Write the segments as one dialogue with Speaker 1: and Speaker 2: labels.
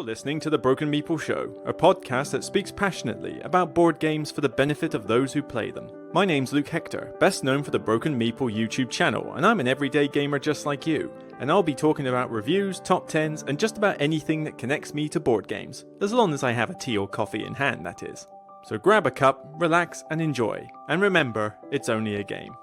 Speaker 1: You're listening to the Broken Meeple Show, a podcast that speaks passionately about board games for the benefit of those who play them. My name's Luke Hector, best known for the Broken Meeple YouTube channel, and I'm an everyday gamer just like you. And I'll be talking about reviews, top 10s, and just about anything that connects me to board games, as long as I have a tea or coffee in hand, that is. So grab a cup, relax, and enjoy. And remember, it's only a game.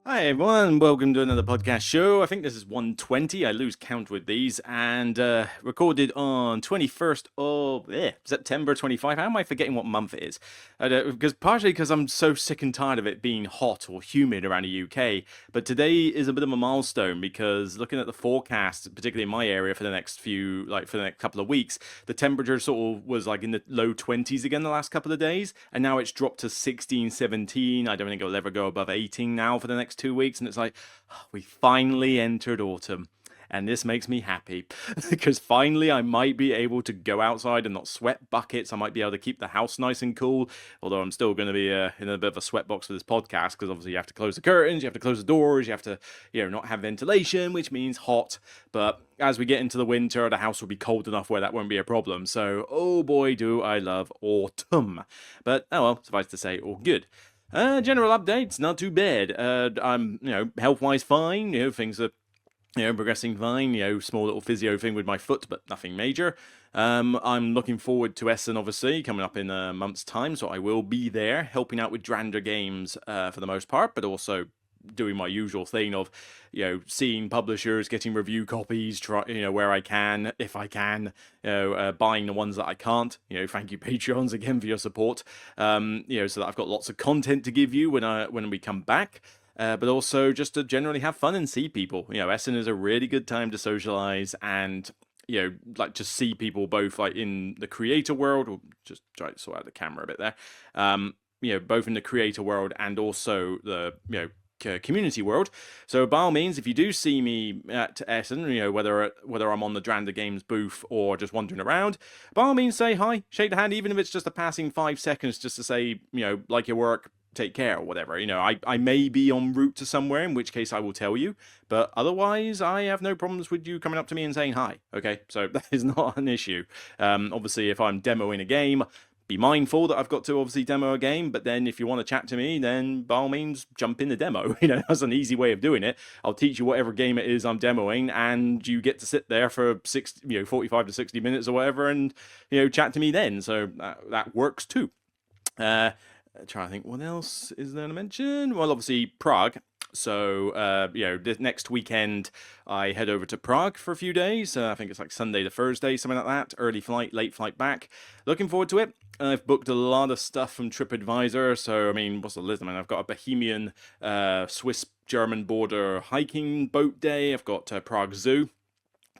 Speaker 1: Hi everyone, welcome to another podcast show. I think this is 120, I lose count with these, and recorded on 21st of September 25. How am I forgetting what month it is? Partially because I'm so sick and tired of it being hot or humid around the UK, but today is a bit of a milestone because looking at the forecast, particularly in my area for the next couple of weeks, the temperature sort of was like in the low 20s again the last couple of days, and now it's dropped to 16, 17. I don't think it'll ever go above 18 now for the next 2 weeks, and it's like, we finally entered autumn, and this makes me happy because finally I might be able to go outside and not sweat buckets. I might be able to keep the house nice and cool, although I'm still going to be in a bit of a sweatbox for this podcast because obviously you have to close the curtains, you have to close the doors, you have to not have ventilation, which means hot. But as we get into the winter, the house will be cold enough where that won't be a problem. So oh boy, do I love autumn. But oh well, suffice to say, all good. General updates, not too bad. I'm, health-wise fine. Things are, progressing fine. Small little physio thing with my foot, but nothing major. I'm looking forward to Essen, obviously, coming up in a month's time, so I will be there, helping out with Drander games for the most part, but also doing my usual thing of, seeing publishers, getting review copies, where I can, if I can, buying the ones that I can't. Thank you Patreons again for your support. So that I've got lots of content to give you when we come back. But also just to generally have fun and see people. Essen is a really good time to socialize and just see people both like in the creator world, or just try to sort out the camera a bit there. Both in the creator world and also the community world. So by all means, if you do see me at Essen, whether I'm on the Drander Games booth or just wandering around, by all means say hi, shake the hand, even if it's just a passing 5 seconds, just to say, like your work, take care or whatever. I may be en route to somewhere, in which case I will tell you, but otherwise I have no problems with you coming up to me and saying hi. Okay, so that is not an issue. Obviously, if I'm demoing a game, be mindful that I've got to obviously demo a game, but then if you want to chat to me, then by all means jump in the demo. That's an easy way of doing it. I'll teach you whatever game it is I'm demoing, and you get to sit there for 45 to 60 minutes or whatever, and chat to me then. So that works too. Trying to think, what else is there to mention? Well, obviously Prague. So, this next weekend, I head over to Prague for a few days. I think it's like Sunday to Thursday, something like that. Early flight, late flight back. Looking forward to it. I've booked a lot of stuff from TripAdvisor. So, what's the list? I've got a Bohemian, Swiss-German border hiking boat day. I've got Prague Zoo.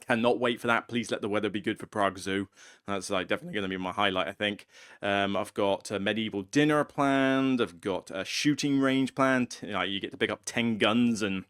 Speaker 1: Cannot wait for that. Please let the weather be good for Prague Zoo. That's definitely going to be my highlight, I think. I've got a medieval dinner planned. I've got a shooting range planned. You get to pick up 10 guns and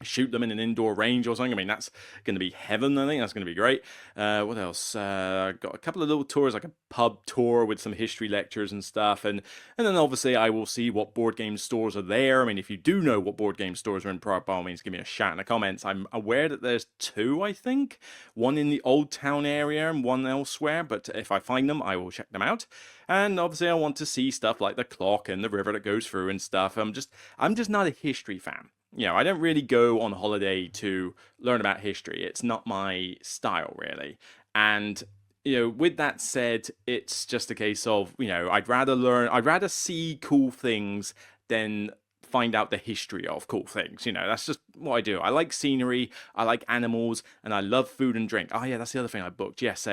Speaker 1: shoot them in an indoor range or something. That's going to be heaven. I think that's going to be great. What else? Got a couple of little tours, like a pub tour with some history lectures and stuff, and then obviously I will see what board game stores are there. If you do know what board game stores are in Prague, by all means give me a shout in the comments. I'm aware that there's 2, I think, one in the Old Town area and one elsewhere, but if I find them I will check them out. And obviously I want to see stuff like the clock and the river that goes through and stuff. I'm just not a history fan. I don't really go on holiday to learn about history. It's not my style, really. And, with that said, it's just a case of, I'd rather see cool things than find out the history of cool things. That's just what I do. I like scenery, I like animals, and I love food and drink. Oh, yeah, that's the other thing I booked. Yes,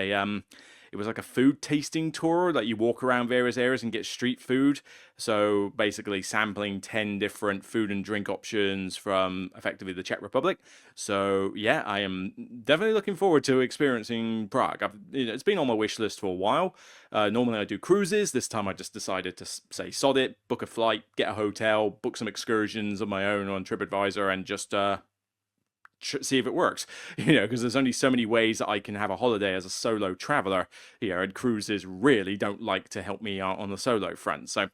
Speaker 1: it was like a food tasting tour that you walk around various areas and get street food. So basically sampling 10 different food and drink options from effectively the Czech Republic. So yeah, I am definitely looking forward to experiencing Prague. It's been on my wish list for a while. Normally I do cruises. This time I just decided to say sod it, book a flight, get a hotel, book some excursions of my own on TripAdvisor, and just see if it works, because there's only so many ways that I can have a holiday as a solo traveler, and cruises really don't like to help me out on the solo front. So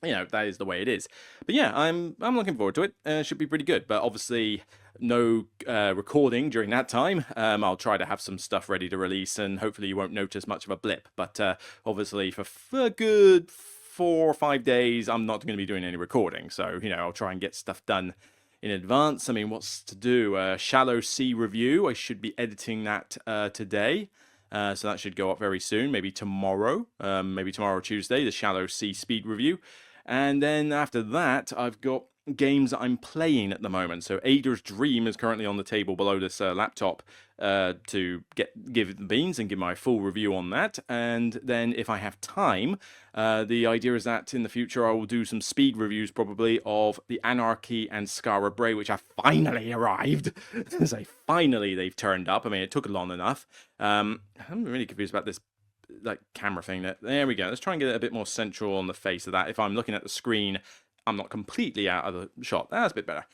Speaker 1: that is the way it is. But yeah, I'm looking forward to it. Should be pretty good. But obviously, no recording during that time. I'll try to have some stuff ready to release, and hopefully you won't notice much of a blip. But obviously, for a good 4 or 5 days, I'm not going to be doing any recording. So I'll try and get stuff done in advance. I mean, what's to do? Shallow Sea review. I should be editing that today. So that should go up very soon, maybe tomorrow or Tuesday, the Shallow Sea speed review. And then after that, I've got games that I'm playing at the moment. So Ada's Dream is currently on the table below this laptop to give the beans and give my full review on that. And then if I have time, the idea is that in the future I will do some speed reviews probably of the Anarchy and Skara Brae, which have finally arrived. Finally they've turned up. I mean, it took long enough. I'm really confused about this camera thing. There we go. Let's try and get it a bit more central on the face of that. If I'm looking at the screen, I'm not completely out of the shot. That's a bit better.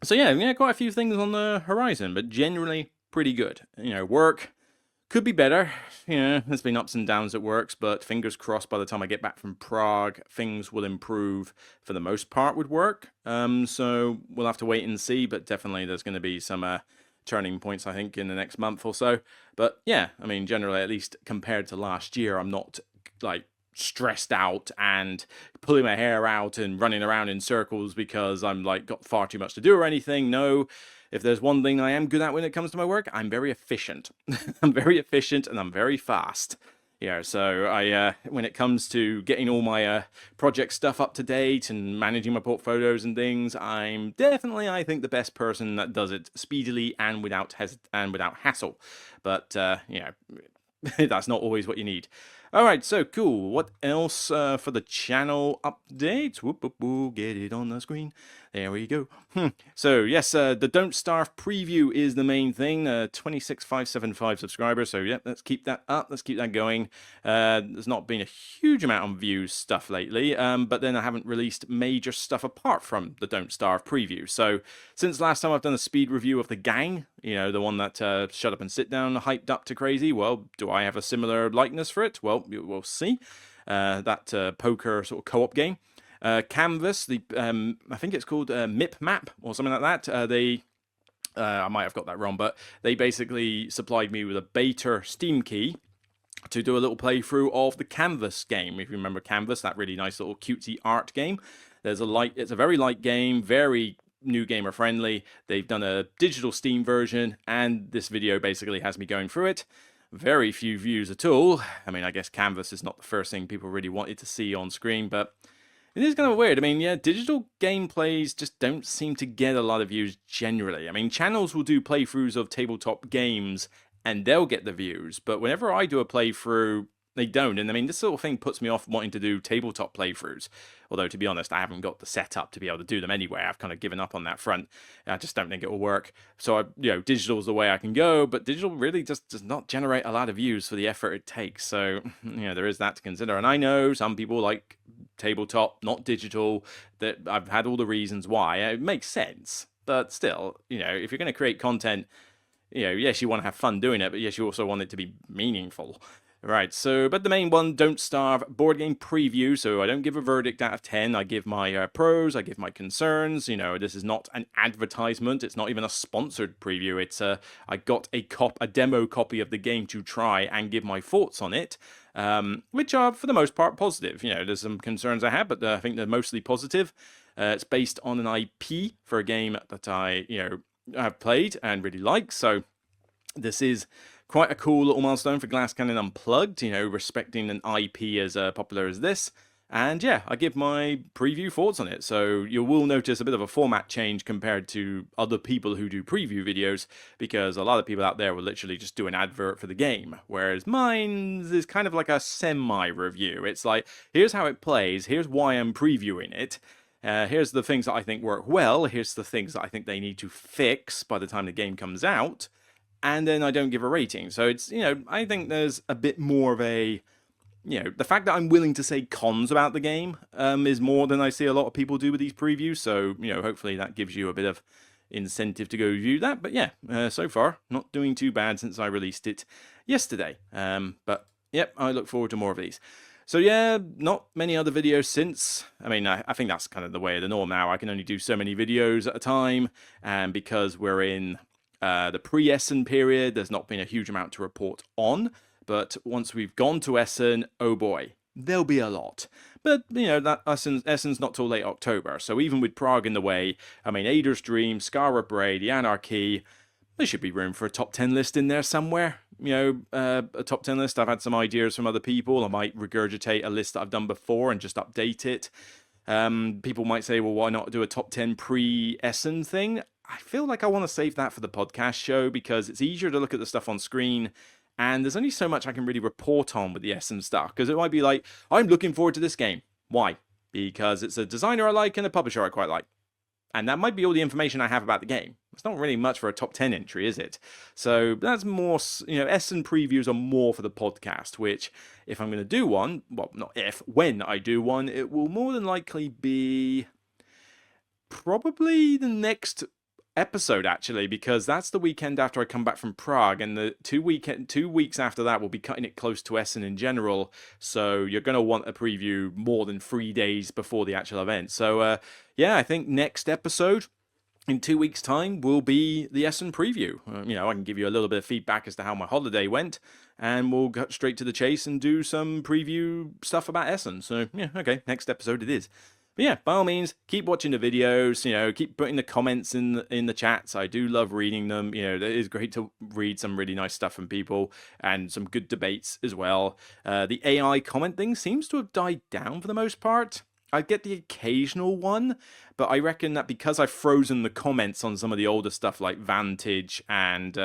Speaker 1: So yeah, quite a few things on the horizon, but generally pretty good. Work could be better. There's been ups and downs at works, but fingers crossed by the time I get back from Prague, things will improve for the most part with work. So we'll have to wait and see, but definitely there's going to be some turning points, I think, in the next month or so. But yeah, I mean, generally, at least compared to last year, I'm not stressed out and pulling my hair out and running around in circles because I'm got far too much to do or anything. No, if there's one thing I am good at when it comes to my work, I'm very efficient. I'm very efficient and I'm very fast. So I when it comes to getting all my project stuff up to date and managing my portfolios and things, I'm definitely, I think, the best person that does it speedily and without hassle. But that's not always what you need. All right, so cool. What else for the channel updates? Whoop, whoop, whoop, get it on the screen. There we go. So, yes, the Don't Starve preview is the main thing. 26,575 subscribers. So, yeah, let's keep that up. Let's keep that going. There's not been a huge amount of views stuff lately, but then I haven't released major stuff apart from the Don't Starve preview. So, since last time I've done a speed review of The Gang, the one that Shut Up and Sit Down hyped up to crazy, well, do I have a similar likeness for it? Well, we'll see. That poker sort of co-op game. Canvas, I think it's called Mip Map or something like that. I might have got that wrong, but they basically supplied me with a beta Steam key to do a little playthrough of the Canvas game. If you remember Canvas, that really nice little cutesy art game. It's a very light game, very new gamer friendly. They've done a digital Steam version, and this video basically has me going through it. Very few views at all. I mean, I guess Canvas is not the first thing people really wanted to see on screen, but it is kind of weird. I mean, yeah, digital gameplays just don't seem to get a lot of views generally. I mean, channels will do playthroughs of tabletop games and they'll get the views, but whenever I do a playthrough, they don't. And I mean, this sort of thing puts me off wanting to do tabletop playthroughs. Although, to be honest, I haven't got the setup to be able to do them anyway. I've kind of given up on that front. I just don't think it will work. So, digital is the way I can go, but digital really just does not generate a lot of views for the effort it takes. So, there is that to consider. And I know some people like tabletop, not digital, that I've had all the reasons why. It makes sense. But still, if you're going to create content, yes, you want to have fun doing it, but yes, you also want it to be meaningful. Right, so, but the main one, Don't Starve, board game preview, so I don't give a verdict out of 10, I give my pros, I give my concerns, this is not an advertisement, it's not even a sponsored preview, it's I got a demo copy of the game to try and give my thoughts on it, which are, for the most part, positive. There's some concerns I have, but I think they're mostly positive. It's based on an IP for a game that I, have played and really like, so this is quite a cool little milestone for Glass Cannon Unplugged, respecting an IP as popular as this. And yeah, I give my preview thoughts on it. So you will notice a bit of a format change compared to other people who do preview videos, because a lot of people out there will literally just do an advert for the game. Whereas mine is kind of like a semi-review. It's like, here's how it plays, here's why I'm previewing it. Here's the things that I think work well, here's the things that I think they need to fix by the time the game comes out. And then I don't give a rating. So it's, I think there's a bit more of a, the fact that I'm willing to say cons about the game is more than I see a lot of people do with these previews. So, hopefully that gives you a bit of incentive to go review that. But yeah, so far, not doing too bad since I released it yesterday. But yep, I look forward to more of these. So yeah, not many other videos since. I mean, I think that's kind of the way of the norm now. I can only do so many videos at a time, and because we're in the pre-Essen period, there's not been a huge amount to report on. But once we've gone to Essen, oh boy, there'll be a lot. But, you know, that Essen's not till late October, so even with Prague in the way, I mean, Ader's Dream, Skara Brae, the Anarchy, there should be room for a top 10 list in there somewhere. You know, a top 10 list. I've had some ideas from other people. I might regurgitate a list that I've done before and just update it. People might say, well, why not do a top 10 pre-Essen thing? I feel like I want to save that for the podcast show because it's easier to look at the stuff on screen. And there's only so much I can really report on with the Essen stuff. Because it might be like, I'm looking forward to this game. Why? Because it's a designer I like and a publisher I quite like. And that might be all the information I have about the game. It's not really much for a top 10 entry, is it? So that's more, you know, Essen previews are more for the podcast, which if I'm going to do one, well, not if, when I do one, it will more than likely be probably the next episode, actually, because that's the weekend after I come back from Prague, and the 2 weeks after that we'll be cutting it close to Essen in general, so you're going to want a preview more than 3 days before the actual event. So yeah, I think next episode in 2 weeks' time will be the Essen preview. You know, I can give you a little bit of feedback as to how my holiday went, and we'll get straight to the chase and do some preview stuff about Essen. So yeah, okay, next episode it is. But yeah, by all means, keep watching the videos, you know, keep putting the comments in the chats. I do love reading them. You know, it is great to read some really nice stuff from people and some good debates as well. The AI comment thing seems to have died down for the most part. I get the occasional one, but I reckon that because I've frozen the comments on some of the older stuff like Vantage and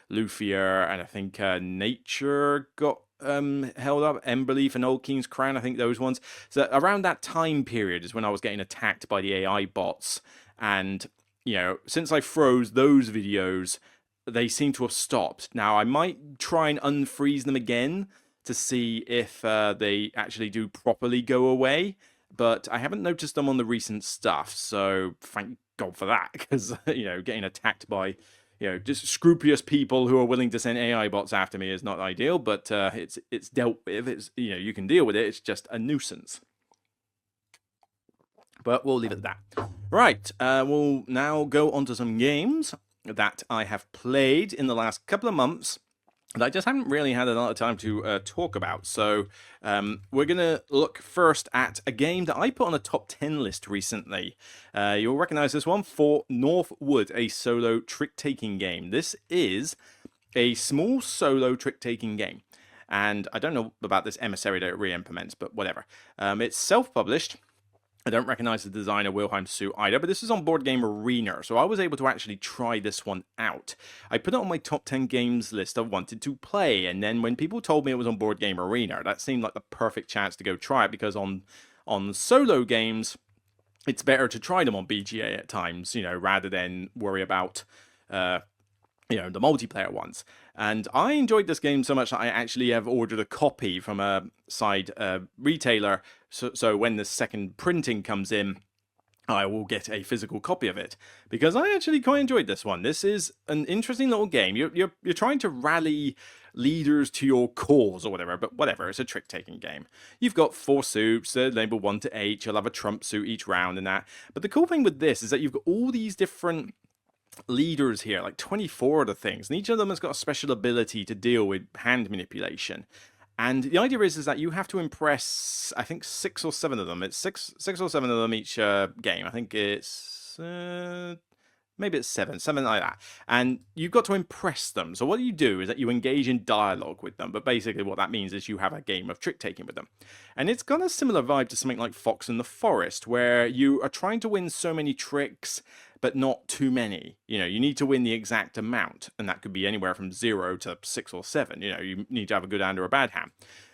Speaker 1: Luthier, and I think Nature got held up, Emberleaf and Old King's Crown, I think those ones. So around that time period is when I was getting attacked by the AI bots, and you know, since I froze those videos, they seem to have stopped. Now I might try and unfreeze them again to see if they actually do properly go away, but I haven't noticed them on the recent stuff, so thank God for that, because you know, getting attacked by, you know, just scrupulous people who are willing to send AI bots after me is not ideal, but it's dealt with. It's, you know, you can deal with it. It's just a nuisance. But we'll leave it at that. Right, we'll now go on to some games that I have played in the last couple of months that I just haven't really had a lot of time to talk about. So we're going to look first at a game that I put on a top 10 list recently. You'll recognize this one, for Northwood, a solo trick-taking game. This is a small solo trick-taking game. And I don't know about this emissary that it re-implements, but whatever. It's self-published. I don't recognize the designer Wilhelm Su either, but this is on Board Game Arena, so I was able to actually try this one out. I put it on my top 10 games list I wanted to play, and then when people told me it was on Board Game Arena, that seemed like the perfect chance to go try it, because on solo games, it's better to try them on BGA at times, you know, rather than worry about you know, the multiplayer ones. And I enjoyed this game so much that I actually have ordered a copy from a side retailer, so when the second printing comes in, I will get a physical copy of it, because I actually quite enjoyed this one. This is an interesting little game. You're trying to rally leaders to your cause or whatever, but whatever, it's a trick-taking game. You've got 4 suits, they're labeled 1 to 8, you'll have a trump suit each round and that. But the cool thing with this is that you've got all these different leaders here, like 24 of the things, and each of them has got a special ability to deal with hand manipulation. And the idea is that you have to impress, I think, 6 or 7 of them. It's six or 7 of them each game. I think it's maybe it's seven like that. And you've got to impress them. So what you do is that you engage in dialogue with them. But basically what that means is you have a game of trick-taking with them. And it's got a similar vibe to something like Fox in the Forest, where you are trying to win so many tricks, but not too many. You know, you need to win the exact amount, and that could be anywhere from 0 to 6 or 7. You know, you need to have a good hand or a bad hand.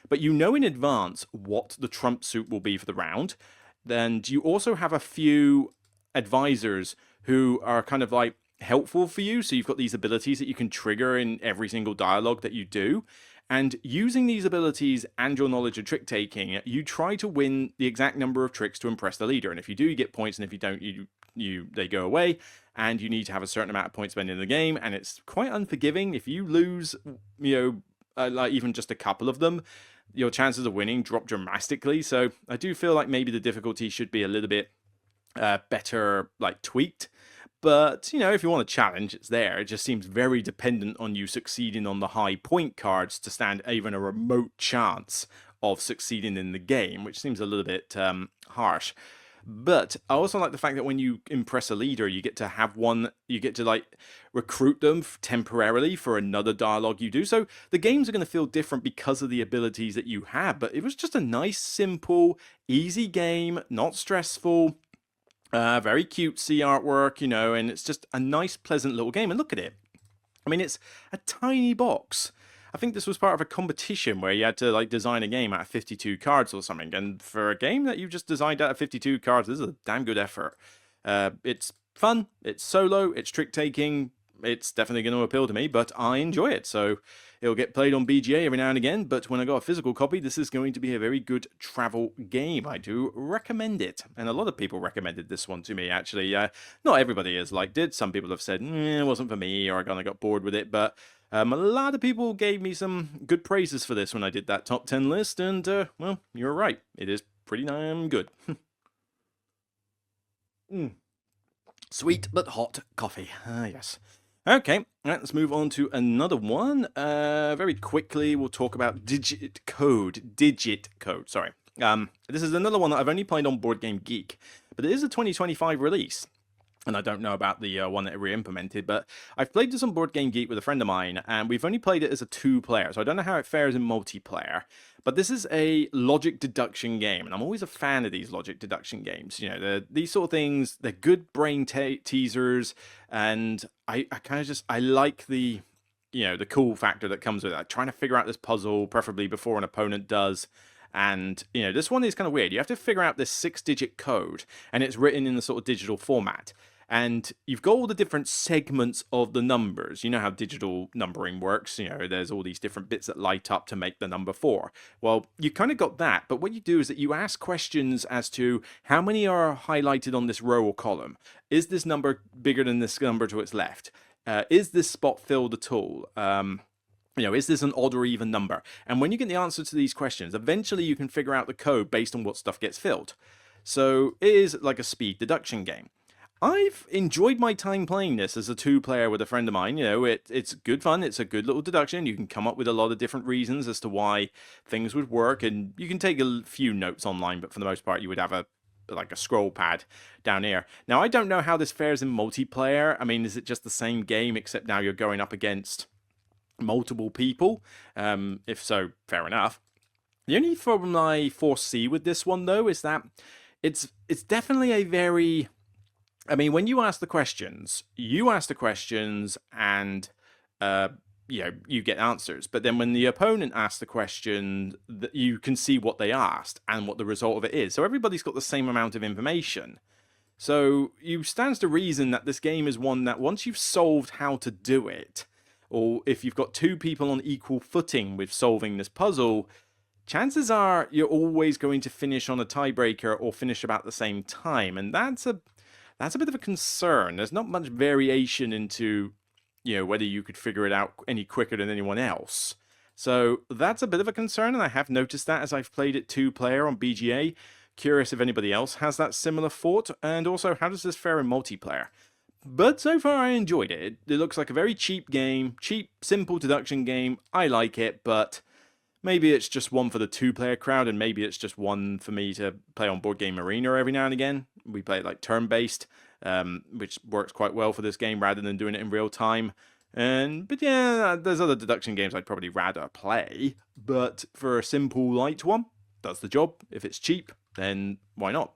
Speaker 1: But you know in advance what the trump suit will be for the round. Then you also have a few advisors who are kind of like helpful for you. So you've got these abilities that you can trigger in every single dialogue that you do. And using these abilities and your knowledge of trick taking, you try to win the exact number of tricks to impress the leader. And if you do, you get points, and if you don't, they go away. And you need to have a certain amount of points spent in the game. And it's quite unforgiving if you lose, you know, like even just a couple of them. your chances of winning drop dramatically. So I do feel like maybe the difficulty should be a little bit better, like tweaked. But, you know, if you want a challenge, it's there. It just seems very dependent on you succeeding on the high point cards to stand even a remote chance of succeeding in the game, which seems a little bit harsh. But I also like the fact that when you impress a leader, you get to have one, you get to like recruit them temporarily for another dialogue you do. So the games are going to feel different because of the abilities that you have. But it was just a nice, simple, easy game, not stressful. Very cutesy artwork, you know, and it's just a nice, pleasant little game. And look at it. I mean, it's a tiny box. I think this was part of a competition where you had to like design a game out of 52 cards or something. And for a game that you just designed out of 52 cards, this is a damn good effort. It's fun, it's solo, it's trick taking. It's definitely going to appeal to me, but I enjoy it. So it'll get played on BGA every now and again. But when I got a physical copy, this is going to be a very good travel game. I do recommend it. And a lot of people recommended this one to me, actually. Not everybody has liked it. Some people have said, it wasn't for me, or I kind of got bored with it. But a lot of people gave me some good praises for this when I did that top 10 list. And, well, you're right. It is pretty damn good. Sweet but hot coffee. Ah, yes. Okay, let's move on to another one. Very quickly, we'll talk about Digit Code. Sorry. This is another one that I've only played on Board Game Geek, but it is a 2025 release. And I don't know about the one that it re-implemented, but I've played this on Board Game Geek with a friend of mine, and we've only played it as a 2-player, so I don't know how it fares in multiplayer. But this is a logic deduction game, and I'm always a fan of these logic deduction games. You know, these sort of things, they're good brain teasers, and I kind of just, I like the, you know, the cool factor that comes with it. Trying to figure out this puzzle, preferably before an opponent does. And, you know, this one is kind of weird. You have to figure out this 6-digit code, and it's written in the sort of digital format. And you've got all the different segments of the numbers. You know how digital numbering works. You know, there's all these different bits that light up to make the number 4. Well, you kind of got that. But what you do is that you ask questions as to how many are highlighted on this row or column. Is this number bigger than this number to its left? Is this spot filled at all? You know, is this an odd or even number? And when you get the answer to these questions, eventually you can figure out the code based on what stuff gets filled. So it is like a speed deduction game. I've enjoyed my time playing this as a 2-player with a friend of mine. You know, it's good fun. It's a good little deduction. You can come up with a lot of different reasons as to why things would work, and you can take a few notes online, but for the most part, you would have like a scroll pad down here. Now, I don't know how this fares in multiplayer. I mean, is it just the same game, except now you're going up against multiple people? If so, fair enough. The only problem I foresee with this one, though, is that it's definitely a very... I mean, when you ask the questions, and, you know, you get answers. But then when the opponent asks the question, you can see what they asked and what the result of it is. So everybody's got the same amount of information. So you stands to reason that this game is one that once you've solved how to do it, or if you've got 2 people on equal footing with solving this puzzle, chances are you're always going to finish on a tiebreaker or finish about the same time. And that's a bit of a concern. There's not much variation into, you know, whether you could figure it out any quicker than anyone else. So that's a bit of a concern, and I have noticed that as I've played it 2-player on BGA. Curious if anybody else has that similar thought, and also how does this fare in multiplayer? But so far I enjoyed it. It looks like a very cheap game, simple deduction game. I like it, but maybe it's just one for the 2-player crowd, and maybe it's just one for me to play on Board Game Arena every now and again. We play it like turn-based, which works quite well for this game rather than doing it in real time. But yeah, there's other deduction games I'd probably rather play. But for a simple, light one, does the job. If it's cheap, then why not?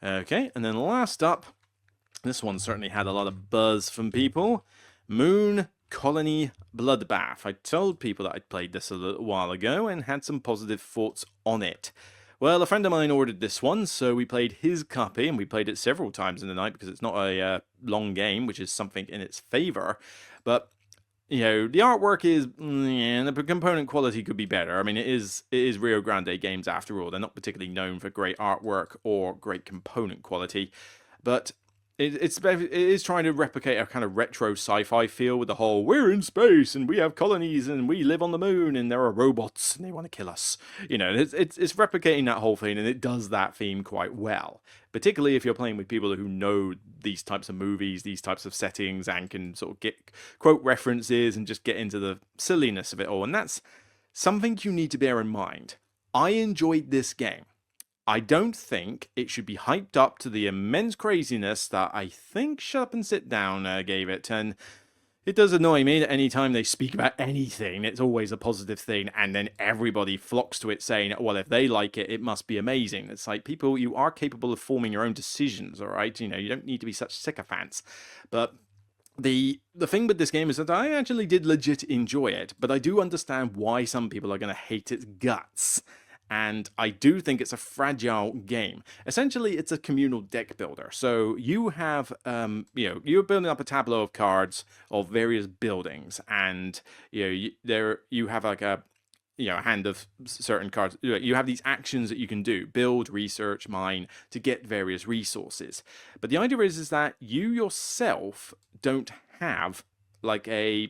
Speaker 1: Okay, and then last up, this one certainly had a lot of buzz from people. Moon Colony Bloodbath. I told people that I'd played this a little while ago and had some positive thoughts on it. Well, a friend of mine ordered this one, so we played his copy, and we played it several times in the night because it's not a long game, which is something in its favor. But, you know, the artwork is, and the component quality could be better. I mean, it is Rio Grande Games after all. They're not particularly known for great artwork or great component quality. But it is trying to replicate a kind of retro sci-fi feel with the whole we're in space and we have colonies and we live on the moon and there are robots and they want to kill us. You know, it's replicating that whole thing, and it does that theme quite well. Particularly if you're playing with people who know these types of movies, these types of settings, and can sort of get quote references and just get into the silliness of it all. And that's something you need to bear in mind. I enjoyed this game. I don't think it should be hyped up to the immense craziness that I think Shut Up and Sit Down gave it. And it does annoy me that any time they speak about anything, it's always a positive thing, and then everybody flocks to it saying, well, if they like it, it must be amazing. It's like, people, you are capable of forming your own decisions, all right? You know, you don't need to be such sycophants. But the thing with this game is that I actually did legit enjoy it, but I do understand why some people are going to hate its guts. And I do think it's a fragile game. Essentially, it's a communal deck builder. So you have, you're building up a tableau of cards of various buildings, and you have like a hand of certain cards. You have these actions that you can do: build, research, mine, to get various resources. But the idea is that you yourself don't have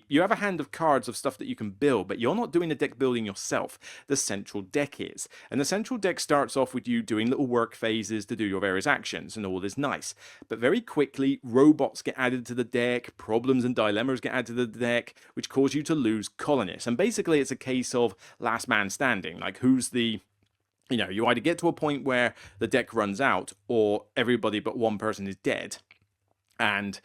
Speaker 1: you have a hand of cards of stuff that you can build, but you're not doing the deck building yourself. The central deck is. And the central deck starts off with you doing little work phases to do your various actions, and all is nice. But very quickly, robots get added to the deck, problems and dilemmas get added to the deck, which cause you to lose colonists. And basically, it's a case of last man standing. Like, who's the... you either get to a point where the deck runs out, or everybody but one person is dead. And,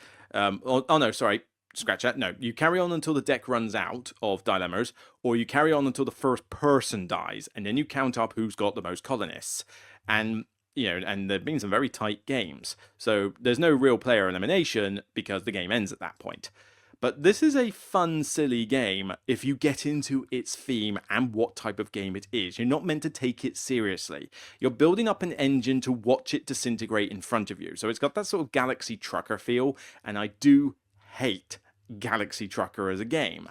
Speaker 1: scratch that. No, you carry on until the deck runs out of dilemmas, or you carry on until the first person dies, and then you count up who's got the most colonists. And and there've been some very tight games, so there's no real player elimination because the game ends at that point. But this is a fun, silly game if you get into its theme and what type of game it is. You're not meant to take it seriously. You're building up an engine to watch it disintegrate in front of you. So it's got that sort of Galaxy Trucker feel, and I do hate Galaxy Trucker as a game.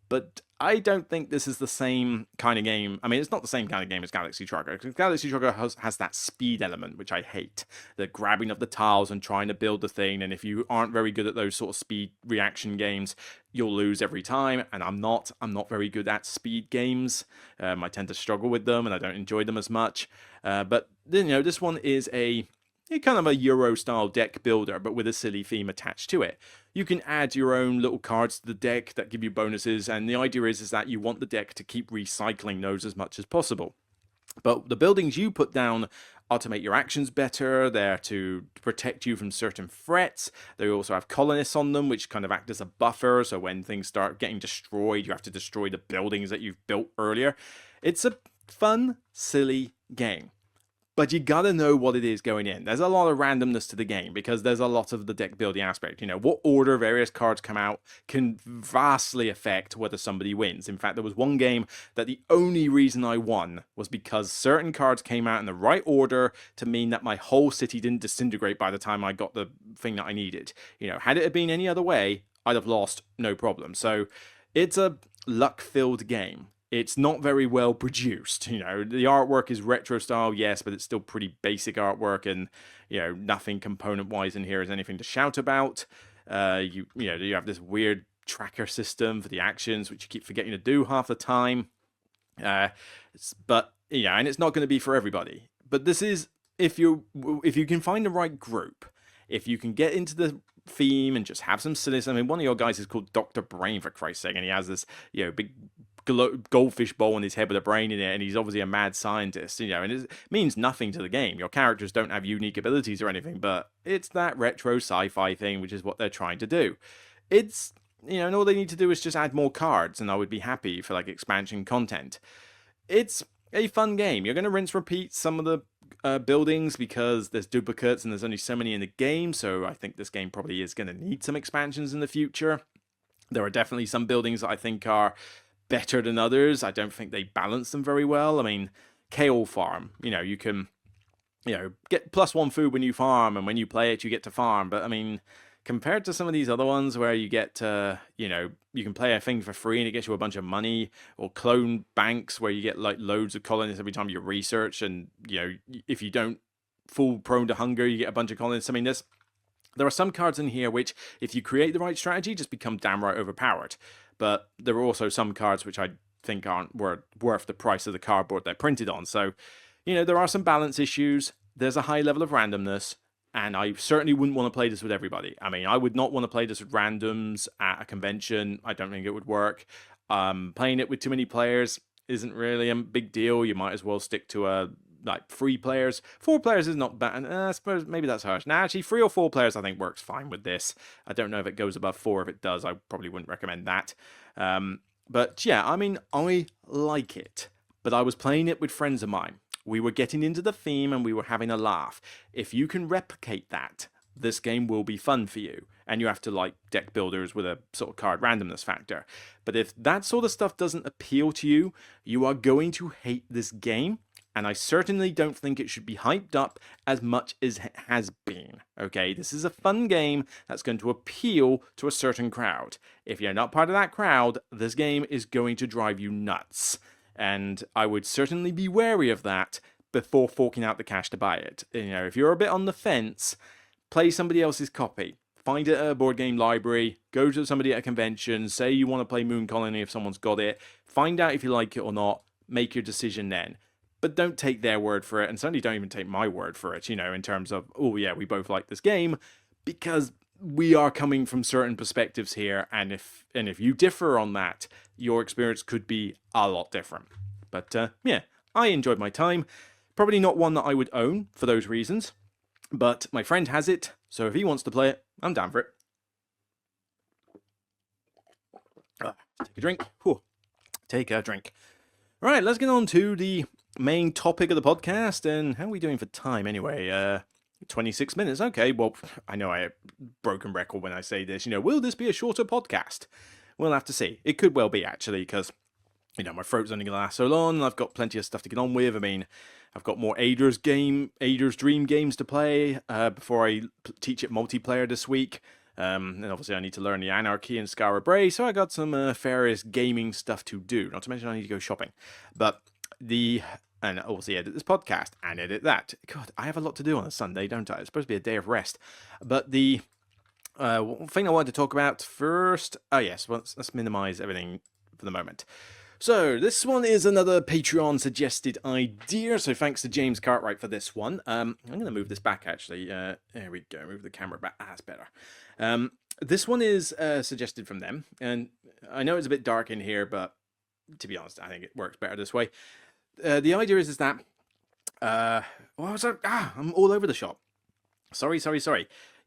Speaker 1: But I don't think this is the same kind of game. I mean, it's not the same kind of game as Galaxy Trucker. Galaxy Trucker has that speed element, which I hate. The grabbing of the tiles and trying to build the thing. And if you aren't very good at those sort of speed reaction games, you'll lose every time. And I'm not very good at speed games. I tend to struggle with them, and I don't enjoy them as much. But this one is a kind of a Euro-style deck builder, but with a silly theme attached to it. You can add your own little cards to the deck that give you bonuses, and the idea is that you want the deck to keep recycling those as much as possible. But the buildings you put down are to make your actions better. They're to protect you from certain threats. They also have colonists on them, which kind of act as a buffer, so when things start getting destroyed, you have to destroy the buildings that you've built earlier. It's a fun, silly game. But you gotta know what it is going in. There's a lot of randomness to the game because there's a lot of the deck building aspect. What order various cards come out can vastly affect whether somebody wins. In fact, there was one game that the only reason I won was because certain cards came out in the right order to mean that my whole city didn't disintegrate by the time I got the thing that I needed. Had it been any other way, I'd have lost, no problem. So it's a luck-filled game. It's not very well produced. The artwork is retro style, yes, but it's still pretty basic artwork, and nothing component wise in here is anything to shout about. You have this weird tracker system for the actions, which you keep forgetting to do half the time. And it's not going to be for everybody. But this is if you can find the right group, if you can get into the theme and just have some silliness. I mean, one of your guys is called Dr. Brain, for Christ's sake, and he has this big goldfish bowl on his head with a brain in it, and he's obviously a mad scientist, and it means nothing to the game. Your characters don't have unique abilities or anything, but it's that retro sci-fi thing, which is what they're trying to do. It's and all they need to do is just add more cards, and I would be happy for expansion content. It's a fun game. You're going to rinse repeat some of the buildings because there's duplicates and there's only so many in the game, so I think this game probably is going to need some expansions in the future. There are definitely some buildings that I think are better than others. I don't think they balance them very well. I mean, Kale Farm, you can, get +1 food when you farm, and when you play it, you get to farm. But I mean, compared to some of these other ones where you get, you can play a thing for free and it gets you a bunch of money, or clone banks where you get loads of colonists every time you research, and if you don't fall prone to hunger, you get a bunch of colonists. I mean, There are some cards in here which, if you create the right strategy, just become damn right overpowered. But there are also some cards which I think aren't worth the price of the cardboard they're printed on. So, there are some balance issues. There's a high level of randomness. And I certainly wouldn't want to play this with everybody. I mean, I would not want to play this with randoms at a convention. I don't think it would work. Playing it with too many players isn't really a big deal. You might as well stick to like 3 players. 4 players is not bad. I suppose maybe that's harsh. Now, actually, 3 or 4 players I think works fine with this. I don't know if it goes above 4. If it does, I probably wouldn't recommend that. But yeah, I mean, I like it. But I was playing it with friends of mine. We were getting into the theme and we were having a laugh. If you can replicate that, this game will be fun for you. And you have to like deck builders with a sort of card randomness factor. But if that sort of stuff doesn't appeal to you, you are going to hate this game. And I certainly don't think it should be hyped up as much as it has been. Okay, this is a fun game that's going to appeal to a certain crowd. If you're not part of that crowd, this game is going to drive you nuts. And I would certainly be wary of that before forking out the cash to buy it. If you're a bit on the fence, play somebody else's copy. Find it at a board game library, go to somebody at a convention, say you want to play Moon Colony if someone's got it, find out if you like it or not, make your decision then. But don't take their word for it, and certainly don't even take my word for it, in terms of, oh yeah, we both like this game, because we are coming from certain perspectives here, and if you differ on that, your experience could be a lot different. But yeah, I enjoyed my time. Probably not one that I would own for those reasons, but my friend has it, so if he wants to play it, I'm down for it. Take a drink. Whew. Take a drink. All right, let's get on to the main topic of the podcast. And how are we doing for time anyway? 26 minutes. Okay, well, I know I have broken record when I say this. Will this be a shorter podcast? We'll have to see. It could well be, actually, because, my throat's only going to last so long, and I've got plenty of stuff to get on with. I mean, I've got more Ader's Dream games to play before I teach it multiplayer this week. And obviously I need to learn the Anarchy and Skara Bray, so I got some various gaming stuff to do. Not to mention I need to go shopping. And obviously edit this podcast and edit that. God, I have a lot to do on a Sunday, don't I? It's supposed to be a day of rest. But the thing I wanted to talk about first... Oh yes, let's minimize everything for the moment. So, this one is another Patreon suggested idea, so thanks to James Cartwright for this one. I'm going to move this back, actually. There we go, move the camera back. That's better. This one is suggested from them, and I know it's a bit dark in here, but to be honest, I think it works better this way. The idea is that... I'm all over the shop. Sorry.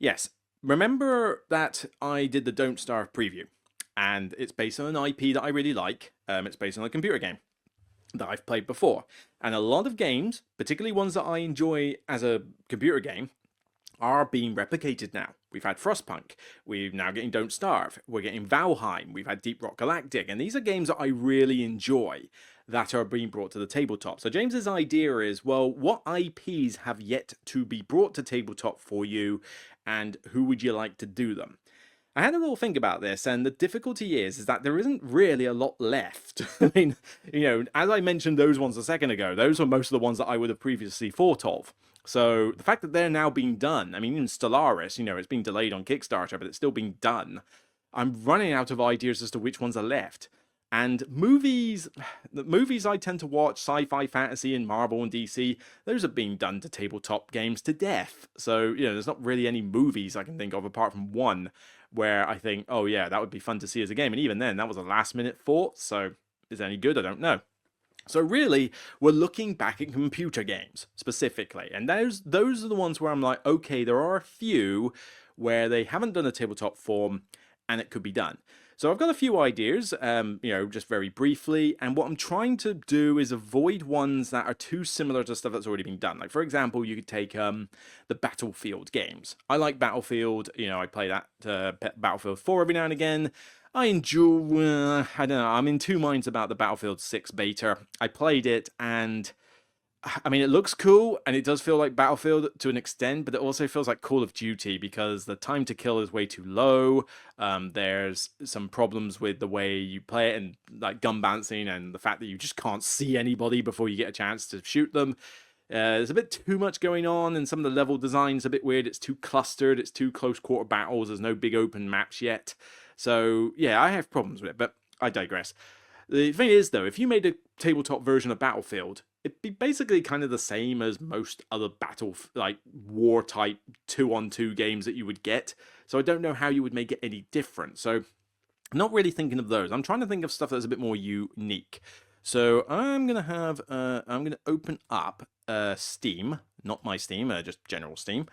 Speaker 1: Yes, remember that I did the Don't Starve preview? And it's based on an IP that I really like. It's based on a computer game that I've played before. And a lot of games, particularly ones that I enjoy as a computer game, are being replicated now. We've had Frostpunk. We're now getting Don't Starve. We're getting Valheim. We've had Deep Rock Galactic. And these are games that I really enjoy that are being brought to the tabletop. So James's idea is, well, what IPs have yet to be brought to tabletop for you, and who would you like to do them? I had a little think about this, and the difficulty is that there isn't really a lot left. I mean, as I mentioned those ones a second ago, those were most of the ones that I would have previously thought of. So the fact that they're now being done, I mean, even Stellaris, it's been delayed on Kickstarter, but it's still being done. I'm running out of ideas as to which ones are left. And the movies I tend to watch, sci-fi, fantasy, and Marvel and DC, those are being done to tabletop games to death. So, there's not really any movies I can think of apart from one where I think, oh yeah, that would be fun to see as a game. And even then, that was a last-minute thought, so is it any good? I don't know. So really, we're looking back at computer games, specifically. And those are the ones where I'm like, okay, there are a few where they haven't done a tabletop form, and it could be done. So I've got a few ideas, just very briefly, and what I'm trying to do is avoid ones that are too similar to stuff that's already been done. Like, for example, you could take the Battlefield games. I like Battlefield, I play that Battlefield 4 every now and again. I enjoy, I don't know, I'm in two minds about the Battlefield 6 beta. I played it, and I mean, it looks cool, and it does feel like Battlefield to an extent, but it also feels like Call of Duty because the time to kill is way too low. There's some problems with the way you play it, and like gun bouncing, and the fact that you just can't see anybody before you get a chance to shoot them. There's a bit too much going on, and some of the level design's a bit weird. It's too clustered. It's too close quarter battles. There's no big open maps yet. So yeah, I have problems with it, but I digress. The thing is, though, if you made a tabletop version of Battlefield, it'd be basically kind of the same as most other war type 2-on-2 games that you would get. So I don't know how you would make it any different. So I'm not really thinking of those. I'm trying to think of stuff that's a bit more unique. So I'm gonna open up Steam, not my Steam, just general Steam,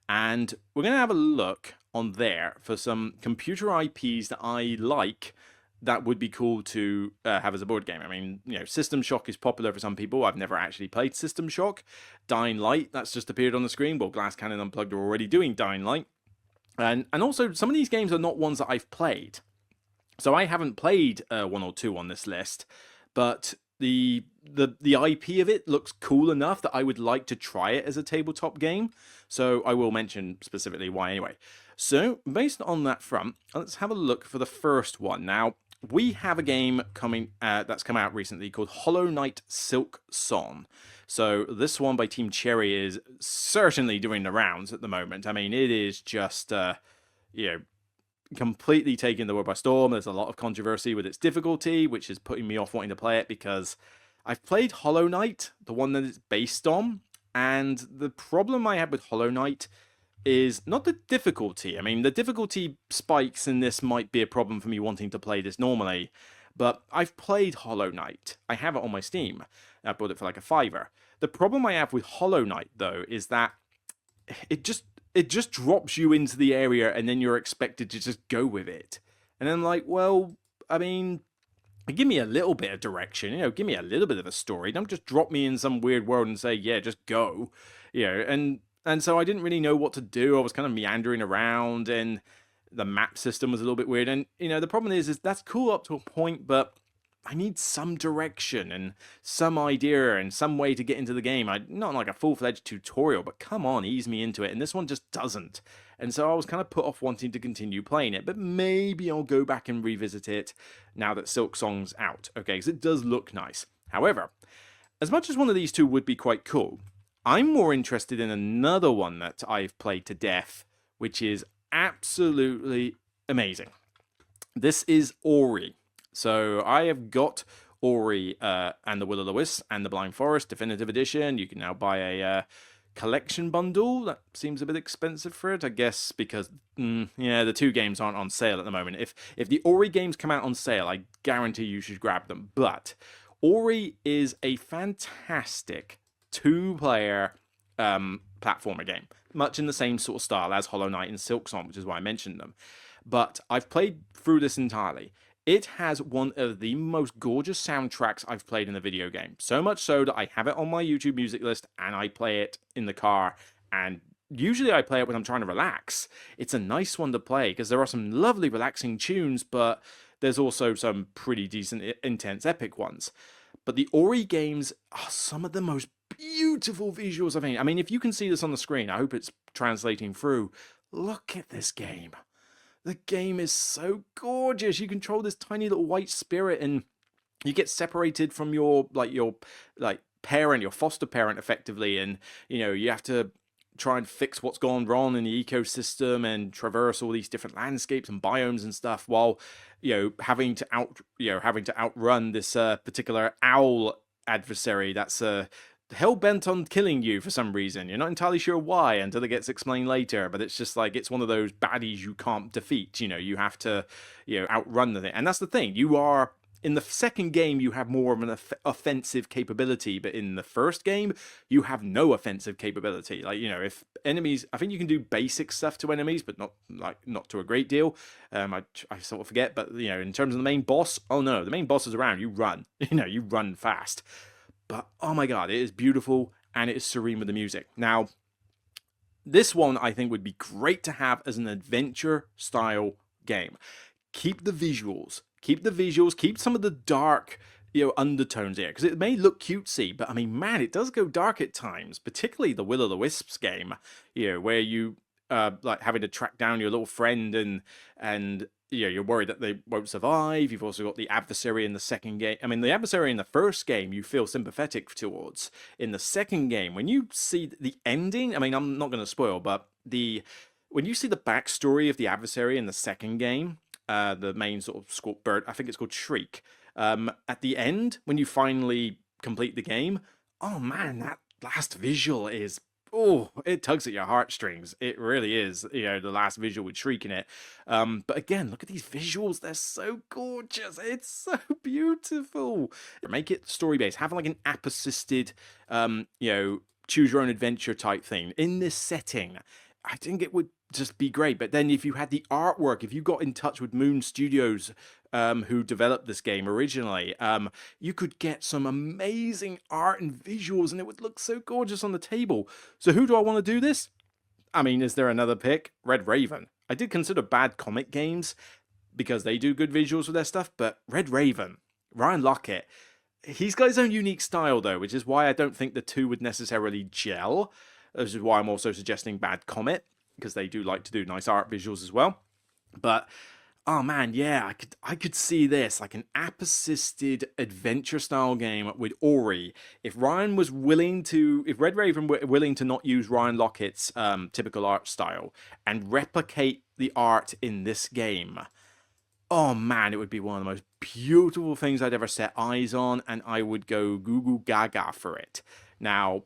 Speaker 1: and we're gonna have a look on there for some computer IPs that I like that would be cool to have as a board game. I mean, System Shock is popular for some people. I've never actually played System Shock. Dying Light, that's just appeared on the screen. Well, Glass Cannon Unplugged are already doing Dying Light. And also, some of these games are not ones that I've played. So I haven't played 1 or 2 on this list, but the IP of it looks cool enough that I would like to try it as a tabletop game. So I will mention specifically why anyway. So based on that front, let's have a look for the first one. Now, we have a game coming that's come out recently called Hollow Knight Silk Song. So this one by Team Cherry is certainly doing the rounds at the moment. I mean, it is just, completely taking the world by storm. There's a lot of controversy with its difficulty, which is putting me off wanting to play it because I've played Hollow Knight, the one that it's based on, and the problem I had with Hollow Knight is not the difficulty. I mean, the difficulty spikes in this might be a problem for me wanting to play this normally, but I've played Hollow Knight. I have it on my Steam. I bought it for like $5. The problem I have with Hollow Knight, though, is that it just drops you into the area and then you're expected to just go with it. And I'm like, well, I mean, give me a little bit of direction, give me a little bit of a story. Don't just drop me in some weird world and say, yeah, just go. And so I didn't really know what to do. I was kind of meandering around and the map system was a little bit weird. And, the problem is that's cool up to a point, but I need some direction and some idea and some way to get into the game. Not like a full-fledged tutorial, but come on, ease me into it. And this one just doesn't. And so I was kind of put off wanting to continue playing it. But maybe I'll go back and revisit it now that Silk Song's out. Okay, because it does look nice. However, as much as one of these two would be quite cool, I'm more interested in another one that I've played to death, which is absolutely amazing. This is Ori. So I have got Ori and the Will-O-the-Wisp and the Blind Forest Definitive Edition. You can now buy a collection bundle. That seems a bit expensive for it, I guess, because the two games aren't on sale at the moment. If the Ori games come out on sale, I guarantee you should grab them. But Ori is a fantastic 2-player platformer game, much in the same sort of style as Hollow Knight and Silk Song, which is why I mentioned them. But I've played through this entirely. It has one of the most gorgeous soundtracks I've played in a video game. So much so that I have it on my YouTube music list and I play it in the car. And usually I play it when I'm trying to relax. It's a nice one to play because there are some lovely relaxing tunes, but there's also some pretty decent, intense, epic ones. But the Ori games are some of the most beautiful visuals I've seen. I mean, if you can see this on the screen, I hope it's translating through. Look at this game. The game is so gorgeous. You control this tiny little white spirit and you get separated from your parent, your foster parent effectively. And, you have to try and fix what's gone wrong in the ecosystem and traverse all these different landscapes and biomes and stuff while, having to outrun this particular owl adversary that's hell-bent on killing you for some reason. You're not entirely sure why until it gets explained later, but it's just like it's one of those baddies you can't defeat. You have to outrun the thing. And that's the thing. You are in the second game you have more of an offensive capability, but in the first game you have no offensive capability. If enemies, I think you can do basic stuff to enemies, but not to a great deal. I sort of forget, but in terms of the main boss, oh no, the main boss is around. You run. You run fast. But, oh my god, it is beautiful and it is serene with the music. Now, this one I think would be great to have as an adventure-style game. Keep the visuals, keep some of the dark, undertones here. Because it may look cutesy, but I mean, man, it does go dark at times. Particularly the Will-O-the-Wisps game, where you, having to track down your little friend and you're worried that they won't survive. You've also got the adversary in the second game. I mean, the adversary in the first game you feel sympathetic towards. In the second game, when you see the ending, I mean, I'm not going to spoil, but when you see the backstory of the adversary in the second game, the main sort of bird, I think it's called Shriek. At the end, when you finally complete the game, oh man, that last visual is, oh, it tugs at your heartstrings. It really is. You know, the last visual with Shriek in it. But again, look at these visuals. They're so gorgeous. It's so beautiful. Make it story based. Have like an app assisted, choose your own adventure type thing in this setting. I think it would just be great. But then if you had the artwork, if you got in touch with Moon Studios, who developed this game originally, you could get some amazing art and visuals, and it would look so gorgeous on the table. So who do I want to do this? I mean, is there another pick? Red Raven. I did consider Bad Comic Games because they do good visuals with their stuff, but Red Raven, Ryan Lockett, he's got his own unique style though, which is why I don't think the two would necessarily gel. This is why I'm also suggesting Bad Comet, because they do like to do nice art visuals as well. But oh man, yeah, I could see this like an app-assisted adventure-style game with Ori. If Red Raven were willing to not use Ryan Lockett's typical art style and replicate the art in this game, oh man, it would be one of the most beautiful things I'd ever set eyes on, and I would go goo goo gaga for it. Now,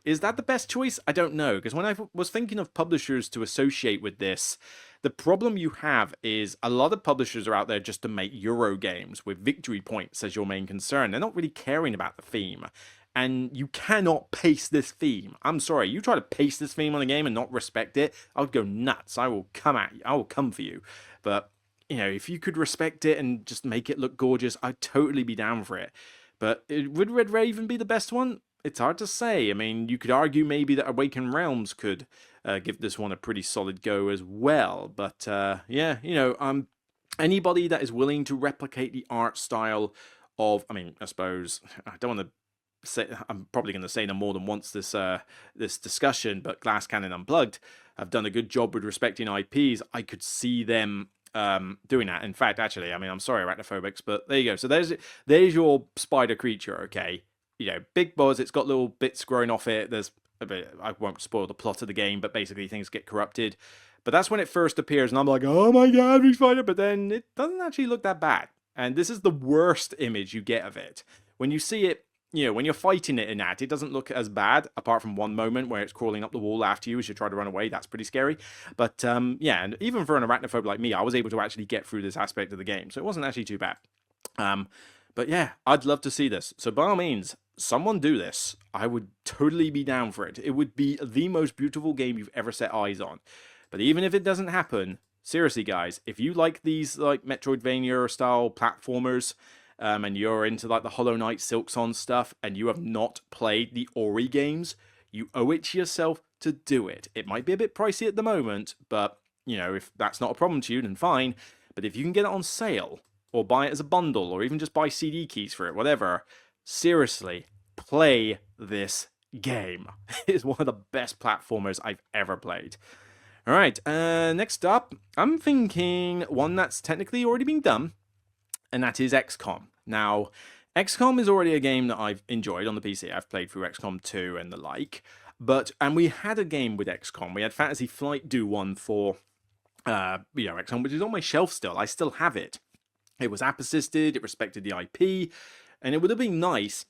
Speaker 1: is that the best choice? I don't know, because when I was thinking of publishers to associate with this, the problem you have is a lot of publishers are out there just to make Euro games with victory points as your main concern. They're not really caring about the theme. And you cannot paste this theme. I'm sorry, you try to paste this theme on a game and not respect it, I would go nuts. I will come at you. I will come for you. But, if you could respect it and just make it look gorgeous, I'd totally be down for it. But would Red Raven be the best one? It's hard to say. I mean, you could argue maybe that Awakened Realms could give this one a pretty solid go as well. But anybody that is willing to replicate the art style of, I suppose, I don't want to say, I'm probably going to say no more than once this discussion, but Glass Cannon Unplugged have done a good job with respecting IPs. I could see them doing that. In fact, actually, I'm sorry, Arachnophobics, but there you go. So there's your spider creature, okay? Big buzz, it's got little bits growing off it. There's a bit, I won't spoil the plot of the game, but basically things get corrupted. But that's when it first appears, and I'm like, oh my god, big spider, but then it doesn't actually look that bad. And this is the worst image you get of it. When you see it, when you're fighting it in that, it doesn't look as bad, apart from one moment where it's crawling up the wall after you as you try to run away. That's pretty scary. But and even for an arachnophobe like me, I was able to actually get through this aspect of the game, so it wasn't actually too bad. But yeah, I'd love to see this. So by all means, someone do this. I would totally be down for it. It would be the most beautiful game you've ever set eyes on. But even if it doesn't happen, seriously guys, if you like these like Metroidvania style platformers, and you're into like the Hollow Knight, Silksong stuff, and you have not played the Ori games, you owe it to yourself to do it. It might be a bit pricey at the moment, but if that's not a problem to you, then fine. But if you can get it on sale, or buy it as a bundle, or even just buy CD keys for it, whatever, seriously, play this game. It is one of the best platformers I've ever played. Alright, next up, I'm thinking one that's technically already been done, and that is XCOM. Now, XCOM is already a game that I've enjoyed on the PC. I've played through XCOM 2 and the like, and we had a game with XCOM. We had Fantasy Flight do one for, XCOM, which is on my shelf still. I still have it. It was app-assisted, it respected the IP, and it would have been nice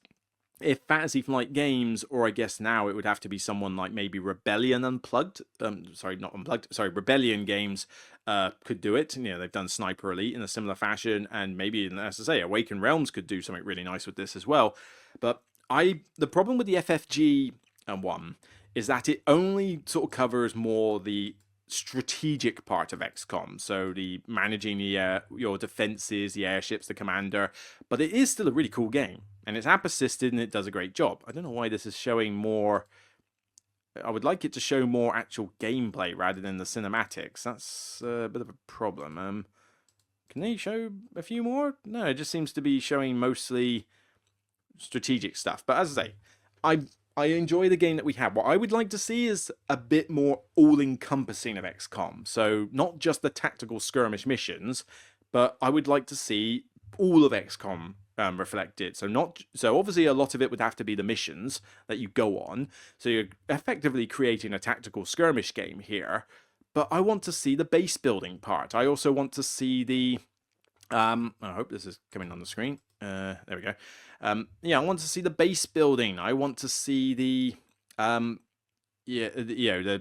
Speaker 1: if Fantasy Flight Games, or I guess now it would have to be someone like maybe Rebellion Unplugged, Rebellion Games could do it. They've done Sniper Elite in a similar fashion, and maybe, as I say, Awakened Realms could do something really nice with this as well. But the problem with the FFG one is that it only sort of covers more the strategic part of XCOM, so the managing your defenses, the airships, the commander, but it is still a really cool game, and it's app assisted and it does a great job. I don't know why this is showing more. I would like it to show more actual gameplay rather than the cinematics. That's a bit of a problem. Can they show a few more? No, it just seems to be showing mostly strategic stuff. But as I say, I enjoy the game that we have. What I would like to see is a bit more all-encompassing of XCOM. So not just the tactical skirmish missions, but I would like to see all of XCOM reflected. So obviously a lot of it would have to be the missions that you go on. So you're effectively creating a tactical skirmish game here. But I want to see the base building part. I also want to see the I hope this is coming on the screen. There we go. Yeah, I want to see the base building. I want to see the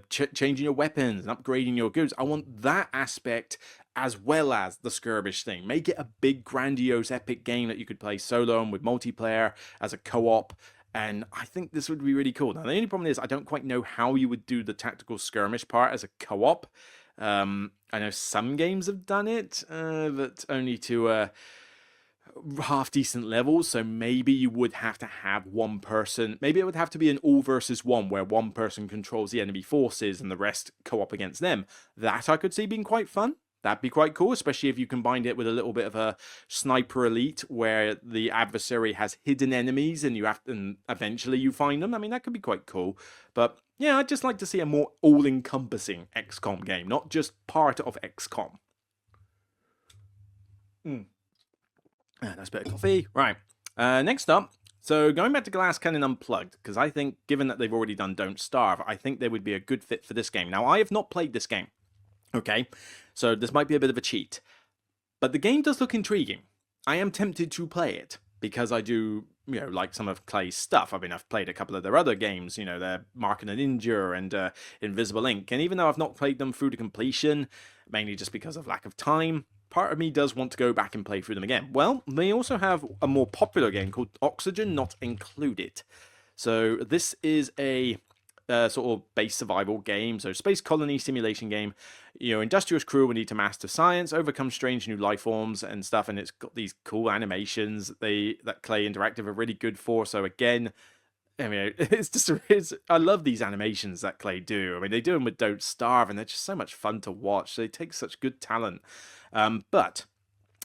Speaker 1: changing your weapons and upgrading your goods. I want that aspect as well as the skirmish thing. Make it a big, grandiose, epic game that you could play solo and with multiplayer as a co-op. And I think this would be really cool. Now, the only problem is I don't quite know how you would do the tactical skirmish part as a co-op. I know some games have done it, but only to half decent levels. So maybe you would have to have one person. Maybe it would have to be an all versus one, where one person controls the enemy forces and the rest co-op against them. That I could see being quite fun. That'd be quite cool, especially if you combined it with a little bit of a sniper elite where the adversary has hidden enemies and and eventually you find them. I mean, that could be quite cool. But yeah, I'd just like to see a more all-encompassing XCOM game, not just part of XCOM. That's a bit of coffee. Right. Next up. So going back to Glass Cannon Unplugged, because I think, given that they've already done Don't Starve, I think they would be a good fit for this game. Now, I have not played this game. Okay, so this might be a bit of a cheat. But the game does look intriguing. I am tempted to play it because I do, like some of Clay's stuff. I mean, I've played a couple of their other games, their Mark and a Ninja and Invisible Ink. And even though I've not played them through to completion, mainly just because of lack of time, part of me does want to go back and play through them again. Well, they also have a more popular game called Oxygen Not Included. So this is a sort of base survival game, so space colony simulation game. Industrious crew will need to master science, overcome strange new life forms and stuff, and it's got these cool animations that Clay Interactive are really good for. So again, I mean, I love these animations that Clay do. I mean, they do them with Don't Starve, and they're just so much fun to watch. They take such good talent. But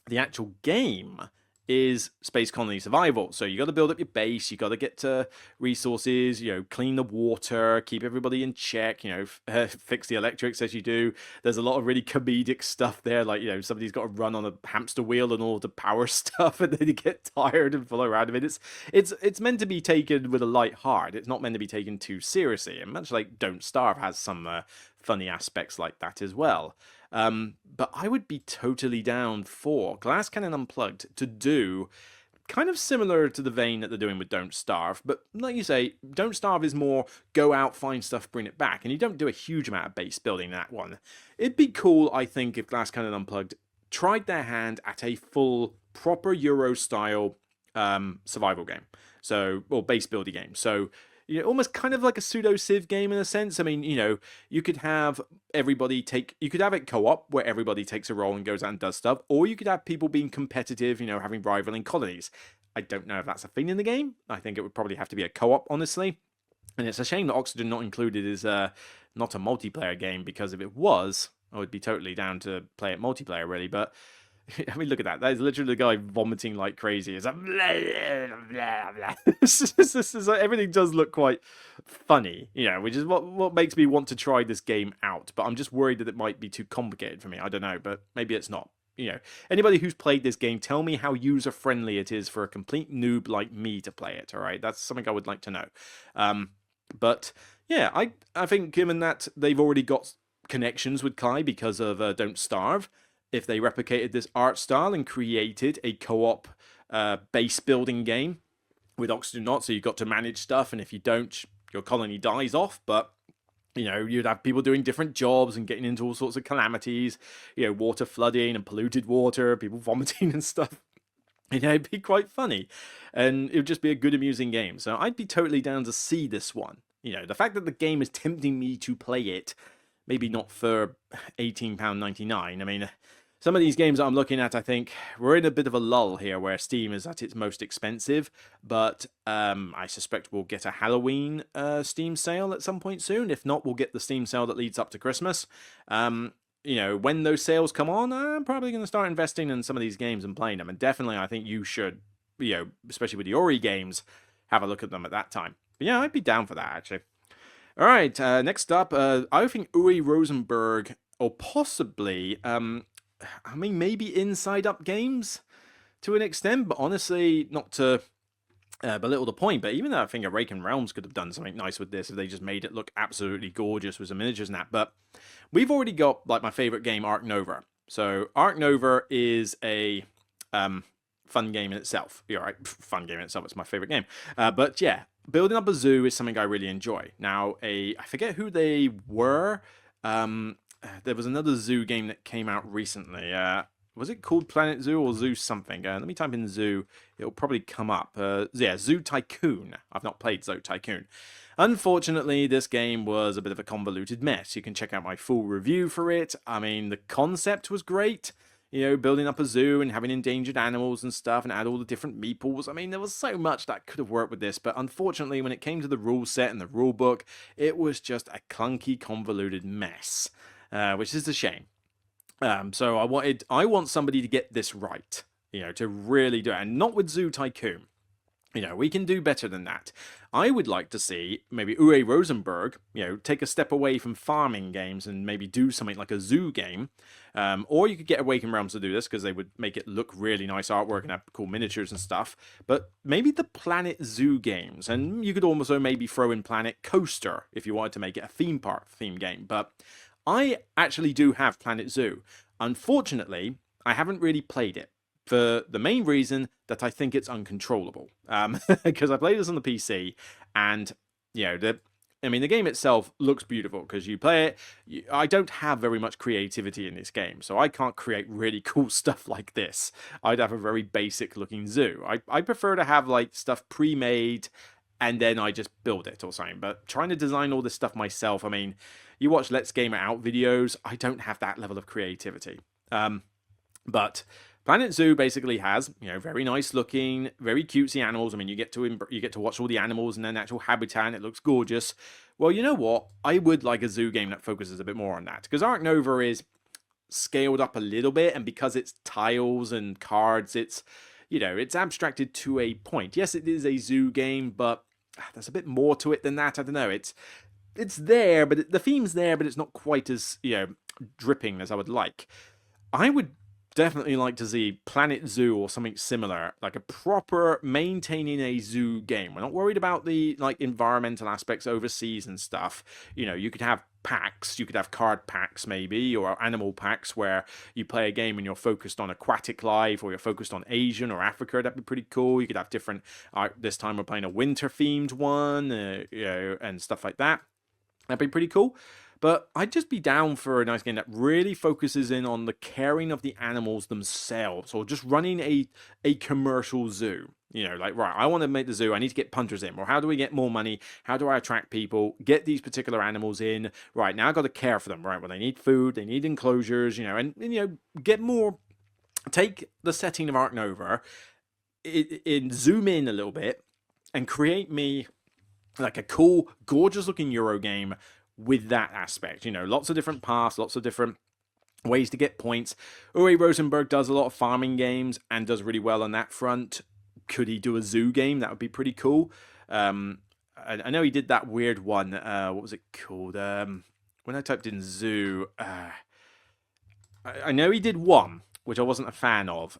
Speaker 1: the actual game is space colony survival. So you got to build up your base, you got to get to resources, clean the water, keep everybody in check, fix the electrics as you do. There's a lot of really comedic stuff there, like, somebody's got to run on a hamster wheel and all the power stuff, and then you get tired and follow around of it. It's meant to be taken with a light heart. It's not meant to be taken too seriously. And much like Don't Starve has some funny aspects like that as well. But I would be totally down for Glass Cannon Unplugged to do kind of similar to the vein that they're doing with Don't Starve. But like you say, Don't Starve is more go out, find stuff, bring it back. And you don't do a huge amount of base building in that one. It'd be cool, I think, if Glass Cannon Unplugged tried their hand at a full, proper Euro-style survival game. Or base building game. So almost kind of like a pseudo-Civ game in a sense. I mean, you could have you could have it co-op where everybody takes a role and goes out and does stuff, or you could have people being competitive, having rivaling colonies. I don't know if that's a thing in the game. I think it would probably have to be a co-op, honestly. And it's a shame that Oxygen Not Included is not a multiplayer game, because if it was, I would be totally down to play it multiplayer, really. But I mean, look at that. That is literally the guy vomiting like crazy. It's like, blah, blah, blah. Everything does look quite funny, which is what makes me want to try this game out. But I'm just worried that it might be too complicated for me. I don't know, but maybe it's not. Anybody who's played this game, tell me how user-friendly it is for a complete noob like me to play it, all right? That's something I would like to know. But, yeah, I think given that they've already got connections with Kai because of Don't Starve, if they replicated this art style and created a co-op base building game with Oxygen Not, so you've got to manage stuff, and if you don't, your colony dies off, but you'd have people doing different jobs and getting into all sorts of calamities, water flooding and polluted water, people vomiting and stuff. It'd be quite funny, and it would just be a good, amusing game. So I'd be totally down to see this one. The fact that the game is tempting me to play it, maybe not for £18.99. I mean, some of these games that I'm looking at, I think we're in a bit of a lull here where Steam is at its most expensive, but I suspect we'll get a Halloween Steam sale at some point soon. If not, we'll get the Steam sale that leads up to Christmas. When those sales come on, I'm probably going to start investing in some of these games and playing them. And definitely, I think you should, especially with the Ori games, have a look at them at that time. But yeah, I'd be down for that, actually. All right, next up, I think Uwe Rosenberg, or possibly, I mean, maybe Inside Up Games to an extent, but honestly, not to belittle the point, but even though I think Awakened Realms could have done something nice with this if they just made it look absolutely gorgeous with some miniatures and that. But we've already got like my favorite game, Ark Nova. So Ark Nova is a fun game in itself. You're right, fun game in itself. It's my favorite game. But yeah, building up a zoo is something I really enjoy. Now, I forget who they were. There was another zoo game that came out recently. Was it called Planet Zoo or Zoo something? Let me type in Zoo. It'll probably come up. Yeah, Zoo Tycoon. I've not played Zoo Tycoon. Unfortunately, this game was a bit of a convoluted mess. You can check out my full review for it. I mean, the concept was great. You know, building up a zoo and having endangered animals and stuff and add all the different meeples. I mean, there was so much that could have worked with this. But unfortunately, when it came to the rule set and the rule book, it was just a clunky, convoluted mess, which is a shame. So I want somebody to get this right, you know, to really do it, and not with Zoo Tycoon. You know, we can do better than that. I would like to see maybe Uwe Rosenberg, you know, take a step away from farming games and maybe do something like a zoo game. Or you could get Awakened Realms to do this because they would make it look really nice artwork and have cool miniatures and stuff. But maybe the Planet Zoo games, and you could also maybe throw in Planet Coaster if you wanted to make it a theme park theme game. But I actually do have Planet Zoo. Unfortunately, I haven't really played it for the main reason that I think it's uncontrollable. Because I played this on the PC, and you know, the game itself looks beautiful because you play it. I don't have very much creativity in this game, so I can't create really cool stuff like this. I'd have a very basic looking zoo. I prefer to have like stuff pre-made and then I just build it or something. But trying to design all this stuff myself, I mean, you watch Let's Game It Out videos, I don't have that level of creativity. But Planet Zoo basically has, you know, very nice looking, very cutesy animals. I mean, you get to watch all the animals in their natural habitat, and it looks gorgeous. Well, you know what? I would like a zoo game that focuses a bit more on that, because Ark Nova is scaled up a little bit, and because it's tiles and cards, it's, you know, it's abstracted to a point. Yes, it is a zoo game, but there's a bit more to it than that. I don't know. It's there, but the theme's there, but it's not quite as, you know, dripping as I would like. I would definitely like to see Planet Zoo or something similar, like a proper maintaining a zoo game. We're not worried about the like environmental aspects overseas and stuff. You know, you could have packs, you could have card packs maybe, or animal packs where you play a game and you're focused on aquatic life, or you're focused on Asian or Africa. That'd be pretty cool. You could have different, this time we're playing a winter themed one, you know, and stuff like that. That'd be pretty cool. But I'd just be down for a nice game that really focuses in on the caring of the animals themselves, or just running a commercial zoo. You know, like, right, I want to make the zoo, I need to get punters in. Or how do we get more money? How do I attract people? Get these particular animals in. Right, now I've got to care for them, right? Well, they need food, they need enclosures, you know, and you know, get more, take the setting of Ark Nova, zoom in a little bit, and create me like a cool, gorgeous looking Euro game with that aspect. You know, lots of different paths, lots of different ways to get points. Uwe Rosenberg does a lot of farming games and does really well on that front. Could he do a zoo game? That would be pretty cool. I know he did that weird one. What was it called? When I typed in zoo, I know he did one, which I wasn't a fan of.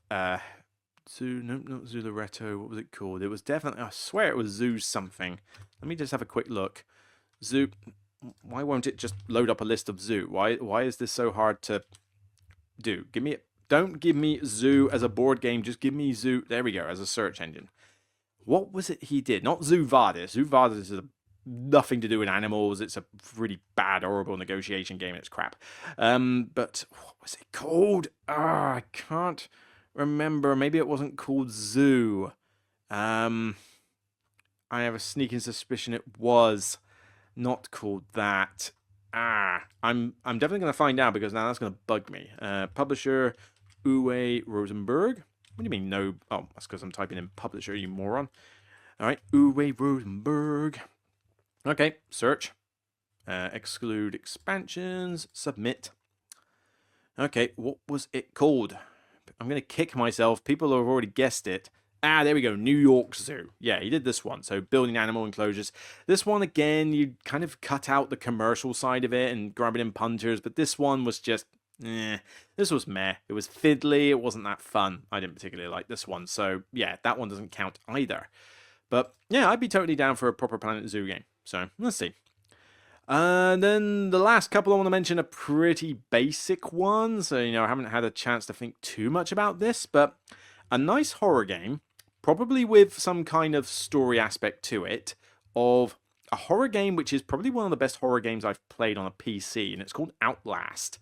Speaker 1: Zoo, nope, not Zoo Loretto. What was it called? It was definitely, I swear it was Zoo something. Let me just have a quick look. Zoo. Why won't it just load up a list of zoo? Why is this so hard to do? Don't give me zoo as a board game. Just give me zoo. There we go, as a search engine. What was it he did? Not Zoo Vadis. Zoo Vadis is nothing to do with animals. It's a really bad, horrible negotiation game. It's crap. But what was it called? I can't remember. Maybe it wasn't called Zoo. I have a sneaking suspicion it was not called that. I'm definitely going to find out, because now that's going to bug me. Publisher Uwe Rosenberg. What do you mean no? Oh, that's because I'm typing in publisher, you moron. All right, Uwe Rosenberg. Okay, search. Exclude expansions. Submit. Okay, what was it called? I'm going to kick myself. People have already guessed it. Ah, there we go. New York Zoo. Yeah, he did this one. So building animal enclosures. This one, again, you kind of cut out the commercial side of it and grabbing in punters. But this one was just, this was meh. It was fiddly. It wasn't that fun. I didn't particularly like this one. So yeah, that one doesn't count either. But yeah, I'd be totally down for a proper Planet Zoo game. So let's see. And then the last couple I want to mention are pretty basic ones. So, I haven't had a chance to think too much about this, but a nice horror game, probably with some kind of story aspect to it, of a horror game which is probably one of the best horror games I've played on a PC, and it's called Outlast.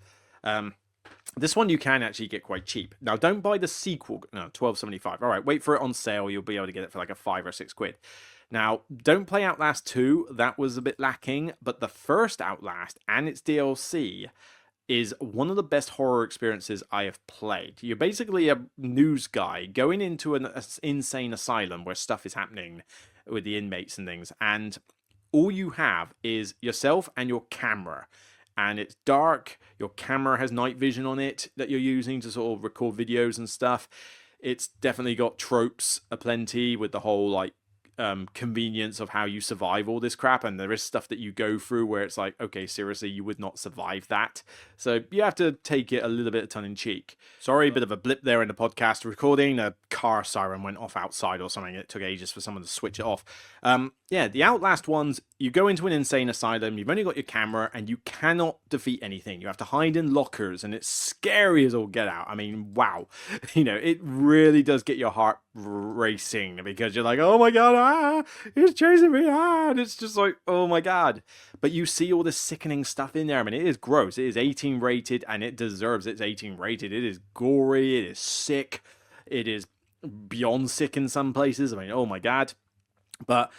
Speaker 1: This one you can actually get quite cheap. Now, don't buy the sequel. No, $12.75. All right, wait for it on sale. You'll be able to get it for like a £5 or £6. Now, don't play Outlast 2. That was a bit lacking. But the first Outlast and its DLC is one of the best horror experiences I have played. You're basically a news guy going into an insane asylum where stuff is happening with the inmates and things. And all you have is yourself and your camera. And it's dark. Your camera has night vision on it that you're using to sort of record videos and stuff. It's definitely got tropes aplenty with the whole like convenience of how you survive all this crap, and there is stuff that you go through where it's like, okay, seriously, you would not survive that. So you have to take it a little bit of tongue-in-cheek. Sorry, bit of a blip there in the podcast recording. A car siren went off outside or something. It took ages for someone to switch it off. Yeah, the Outlast ones, you go into an insane asylum, you've only got your camera, and you cannot defeat anything. You have to hide in lockers, and it's scary as all get out. I mean, wow. It really does get your heart racing because you're like, oh my god, he's chasing me, and it's just like, oh my god. But you see all this sickening stuff in there. I mean, it is gross. It is 18 rated, and it deserves its 18 rated. It is gory, it is sick, it is beyond sick in some places. I mean, oh my god. But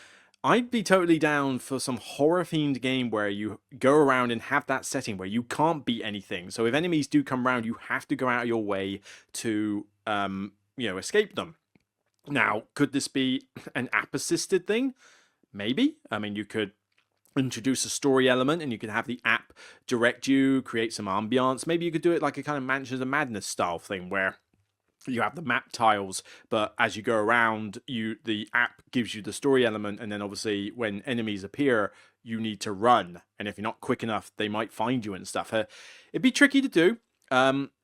Speaker 1: I'd be totally down for some horror-themed game where you go around and have that setting where you can't beat anything. So if enemies do come around, you have to go out of your way to, escape them. Now, could this be an app-assisted thing? Maybe. I mean, you could introduce a story element and you could have the app direct you, create some ambiance. Maybe you could do it like a kind of Mansions of Madness style thing where you have the map tiles, but as you go around, the app gives you the story element, and then obviously when enemies appear, you need to run. And if you're not quick enough, they might find you and stuff. It'd be tricky to do.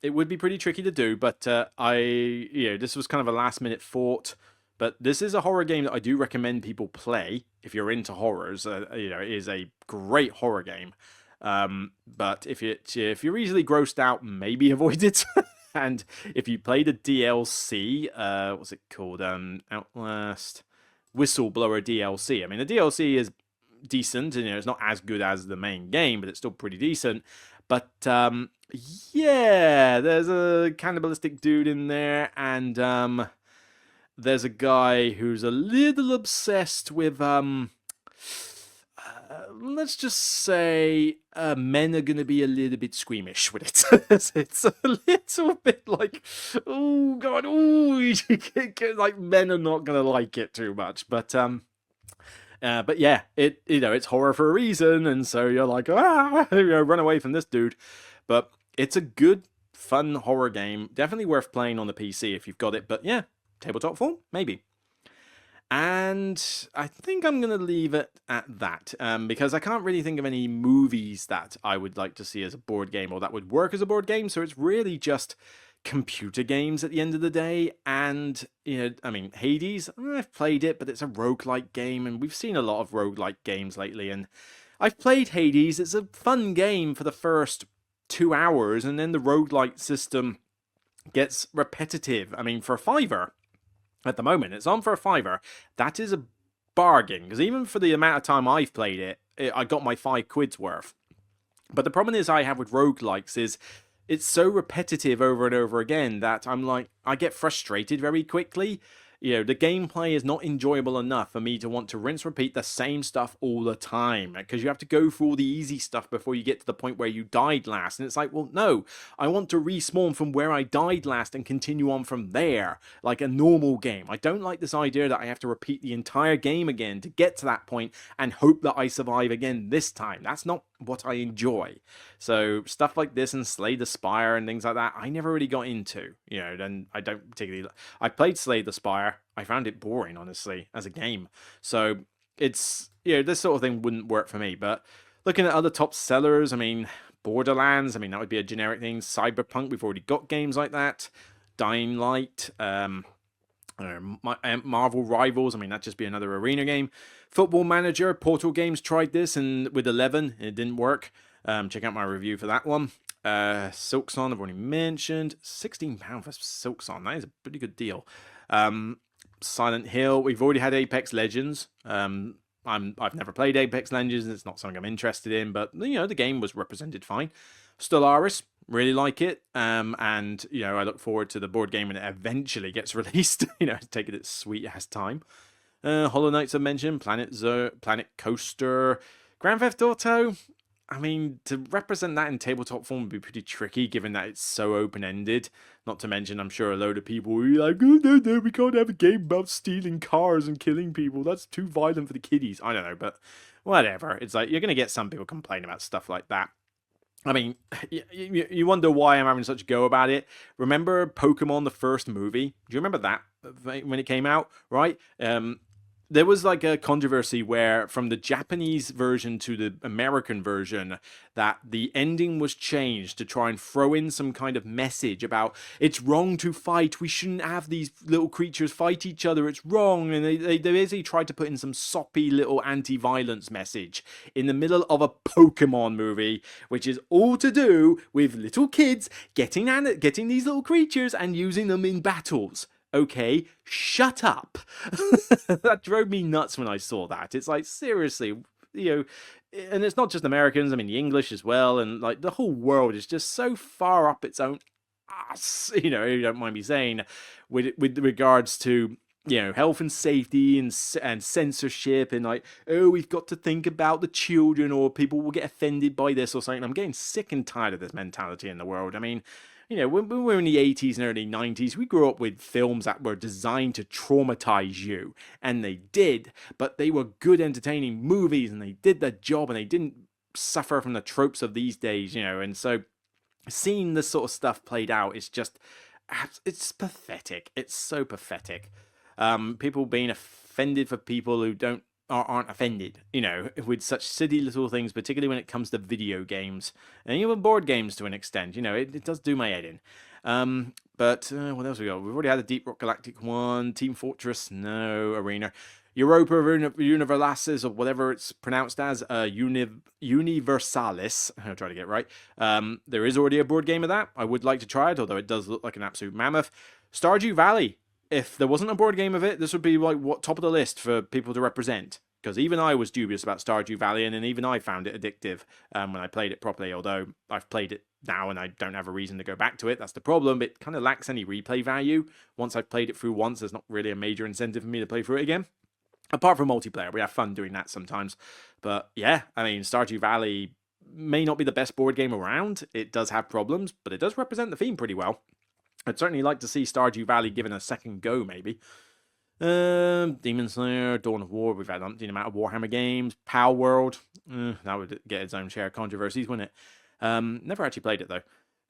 Speaker 1: It would be pretty tricky to do, but this was kind of a last-minute thought. But this is a horror game that I do recommend people play if you're into horrors. It is a great horror game. But if you're easily grossed out, maybe avoid it. And if you play the DLC, what's it called? Outlast Whistleblower DLC. I mean, the DLC is decent, and it's not as good as the main game, but it's still pretty decent. But yeah, there's a cannibalistic dude in there, and there's a guy who's a little obsessed with let's just say men are going to be a little bit squeamish with it. It's a little bit like, oh god, like men are not going to like it too much. But yeah, it's horror for a reason, and so you're like, run away from this dude. But it's a good, fun horror game. Definitely worth playing on the PC if you've got it. But yeah, tabletop form, maybe. And I think I'm going to leave it at that, because I can't really think of any movies that I would like to see as a board game or that would work as a board game. So it's really just computer games at the end of the day. And, I mean, Hades, I've played it, but it's a roguelike game, and we've seen a lot of roguelike games lately. And I've played Hades. It's a fun game for the first 2 hours, and then the roguelike system gets repetitive. I mean, for a £5 at the moment, it's on for a £5. That is a bargain, because even for the amount of time I've played it, I got my £5 worth. But the problem I have with roguelikes is it's so repetitive over and over again that I'm like, I get frustrated very quickly. The gameplay is not enjoyable enough for me to want to rinse repeat the same stuff all the time, because you have to go through all the easy stuff before you get to the point where you died last. And it's like, well, no, I want to respawn from where I died last and continue on from there, like a normal game. I don't like this idea that I have to repeat the entire game again to get to that point and hope that I survive again this time. That's not what I enjoy. So stuff like this and Slay the Spire and things like that, I never really got into. Then I don't particularly. I played Slay the Spire. I found it boring, honestly, as a game. So it's this sort of thing wouldn't work for me. But looking at other top sellers, I mean, Borderlands. I mean, that would be a generic thing. Cyberpunk. We've already got games like that. Dying Light. Marvel Rivals, I mean, that'd just be another arena game. Football Manager, Portal Games tried this and with 11, it didn't work. Check out my review for that one. Silksong, I've already mentioned. £16 for Silksong, that is a pretty good deal. Silent Hill, we've already had Apex Legends. I've never played Apex Legends, it's not something I'm interested in, but the game was represented fine. Stellaris, really like it, and I look forward to the board game when it eventually gets released. Taking its sweet ass time. Hollow Knights I mentioned, Planet Coaster, Grand Theft Auto. I mean, to represent that in tabletop form would be pretty tricky, given that it's so open-ended. Not to mention, I'm sure a load of people will be like, oh, no, we can't have a game about stealing cars and killing people. That's too violent for the kiddies. I don't know, but whatever. It's like, you're going to get some people complaining about stuff like that. I mean, you wonder why I'm having such a go about it. Remember Pokemon, the first movie? Do you remember that when it came out, right? There was like a controversy where from the Japanese version to the American version that the ending was changed to try and throw in some kind of message about it's wrong to fight, we shouldn't have these little creatures fight each other, it's wrong. And they basically tried to put in some soppy little anti-violence message in the middle of a Pokemon movie, which is all to do with little kids getting these little creatures and using them in battles. Okay, shut up. That drove me nuts when I saw that. It's like, seriously, and it's not just Americans, I mean, the English as well, and like the whole world is just so far up its own ass, you don't mind me saying, with regards to, health and safety and censorship and like, oh, we've got to think about the children or people will get offended by this or something. I'm getting sick and tired of this mentality in the world. I mean, when we were in the 80s and early 90s, we grew up with films that were designed to traumatize you. And they did, but they were good, entertaining movies and they did their job and they didn't suffer from the tropes of these days, And so seeing this sort of stuff played out is just, it's pathetic. It's so pathetic. People being offended for people who aren't offended, with such silly little things, particularly when it comes to video games and even board games to an extent. It does do my head in. But what else we got? We've already had a Deep Rock Galactic one, Team Fortress, no, Arena, Europa Universalis, or whatever it's pronounced as, Universalis. I'll try to get it right. There is already a board game of that. I would like to try it, although it does look like an absolute mammoth. Stardew Valley. If there wasn't a board game of it, this would be like top of the list for people to represent. Because even I was dubious about Stardew Valley, and then even I found it addictive when I played it properly. Although I've played it now and I don't have a reason to go back to it. That's the problem. It kind of lacks any replay value. Once I've played it through once, there's not really a major incentive for me to play through it again. Apart from multiplayer, we have fun doing that sometimes. But yeah, I mean, Stardew Valley may not be the best board game around. It does have problems, but it does represent the theme pretty well. I'd certainly like to see Stardew Valley given a second go, maybe. Demon Slayer, Dawn of War, we've had an umpteen amount of Warhammer games. Power World, that would get its own share of controversies, wouldn't it? Never actually played it, though.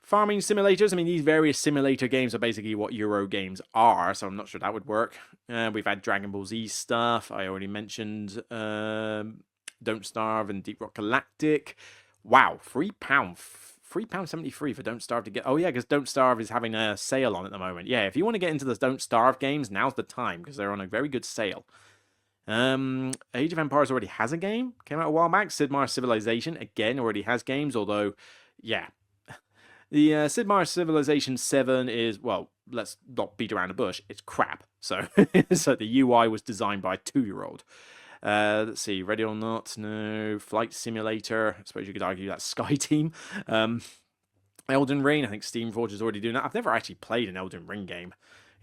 Speaker 1: Farming simulators, I mean, these various simulator games are basically what Euro games are, so I'm not sure that would work. We've had Dragon Ball Z stuff, I already mentioned Don't Starve and Deep Rock Galactic. Wow, £3. £3.73 for Don't Starve to get. Oh yeah, because Don't Starve is having a sale on at the moment. Yeah, if you want to get into the Don't Starve games, now's the time because they're on a very good sale. Age of Empires already has a game. Came out a while back. Sid Meier's Civilization again already has games. Although, yeah, the Sid Meier's Civilization 7 is, well, let's not beat around the bush. It's crap. So, so the UI was designed by a 2-year-old. Let's see, Ready or Not, no. Flight Simulator, I suppose you could argue that's Sky Team. Elden Ring, I think Steam Forge is already doing that. I've never actually played an Elden Ring game.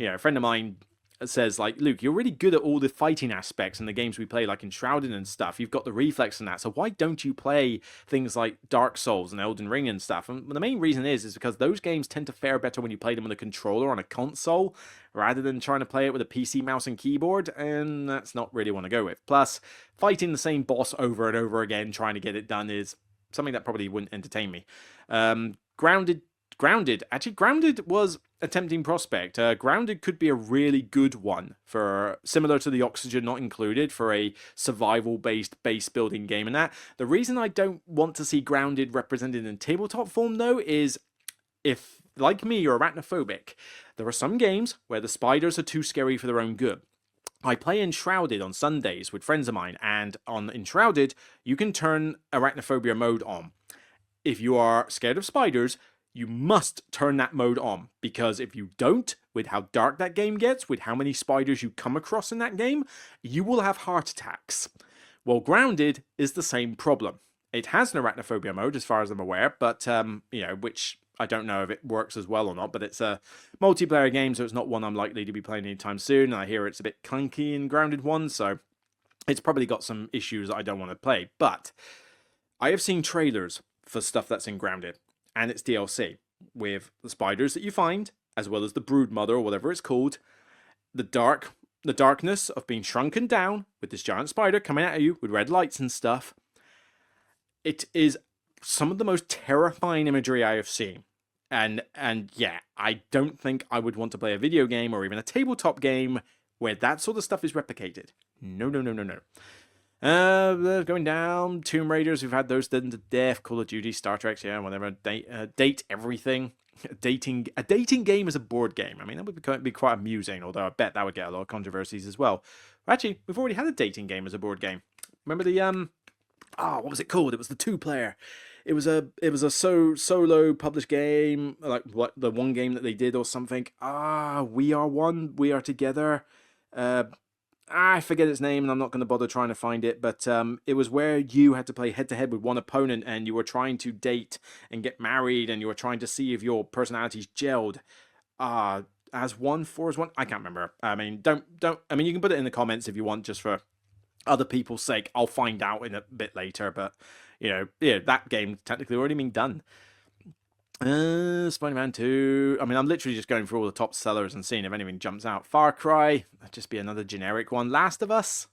Speaker 1: A friend of mine says, like, Luke, you're really good at all the fighting aspects in the games we play, like Enshrouded and stuff. You've got the reflex and that, so why don't you play things like Dark Souls and Elden Ring and stuff? And the main reason is because those games tend to fare better when you play them with a controller on a console, rather than trying to play it with a PC mouse and keyboard, and that's not really what I go with. Plus, fighting the same boss over and over again, trying to get it done is something that probably wouldn't entertain me. Grounded. Actually, Grounded was a tempting prospect. Grounded could be a really good one for, similar to the Oxygen Not Included, for a survival-based base building game. And that, the reason I don't want to see Grounded represented in tabletop form, though, is if, like me, you're arachnophobic, there are some games where the spiders are too scary for their own good. I play Enshrouded on Sundays with friends of mine, and on Enshrouded, you can turn arachnophobia mode on. If you are scared of spiders, you must turn that mode on, because if you don't, with how dark that game gets, with how many spiders you come across in that game, you will have heart attacks. Well, Grounded is the same problem. It has an arachnophobia mode, as far as I'm aware, but, which I don't know if it works as well or not, but it's a multiplayer game, so it's not one I'm likely to be playing anytime soon. And I hear it's a bit clunky in Grounded 1, so it's probably got some issues that I don't want to play. But I have seen trailers for stuff that's in Grounded, and it's DLC, with the spiders that you find, as well as the broodmother, or whatever it's called, the darkness of being shrunken down, with this giant spider coming at you with red lights and stuff. It is some of the most terrifying imagery I have seen. And yeah, I don't think I would want to play a video game, or even a tabletop game, where that sort of stuff is replicated. No. Going down, Tomb Raiders, we've had those done to death, Call of Duty, Star Trek, yeah, whatever, date everything. A dating game is a board game. I mean, that would be quite amusing, although I bet that would get a lot of controversies as well. Actually, we've already had a dating game as a board game. Remember the, what was it called? It was the 2-player. It was a solo published game, like what the one game that they did or something. We Are One, We Are Together. I forget its name, and I'm not going to bother trying to find it, but it was where you had to play head-to-head with one opponent, and you were trying to date and get married, and you were trying to see if your personalities gelled. As one, for as one? I can't remember. I mean, you can put it in the comments if you want, just for other people's sake. I'll find out in a bit later, but, that game's technically already been done. Spider-Man 2. I mean, I'm literally just going through all the top sellers and seeing if anything jumps out. Far Cry. That'd just be another generic one. Last of Us.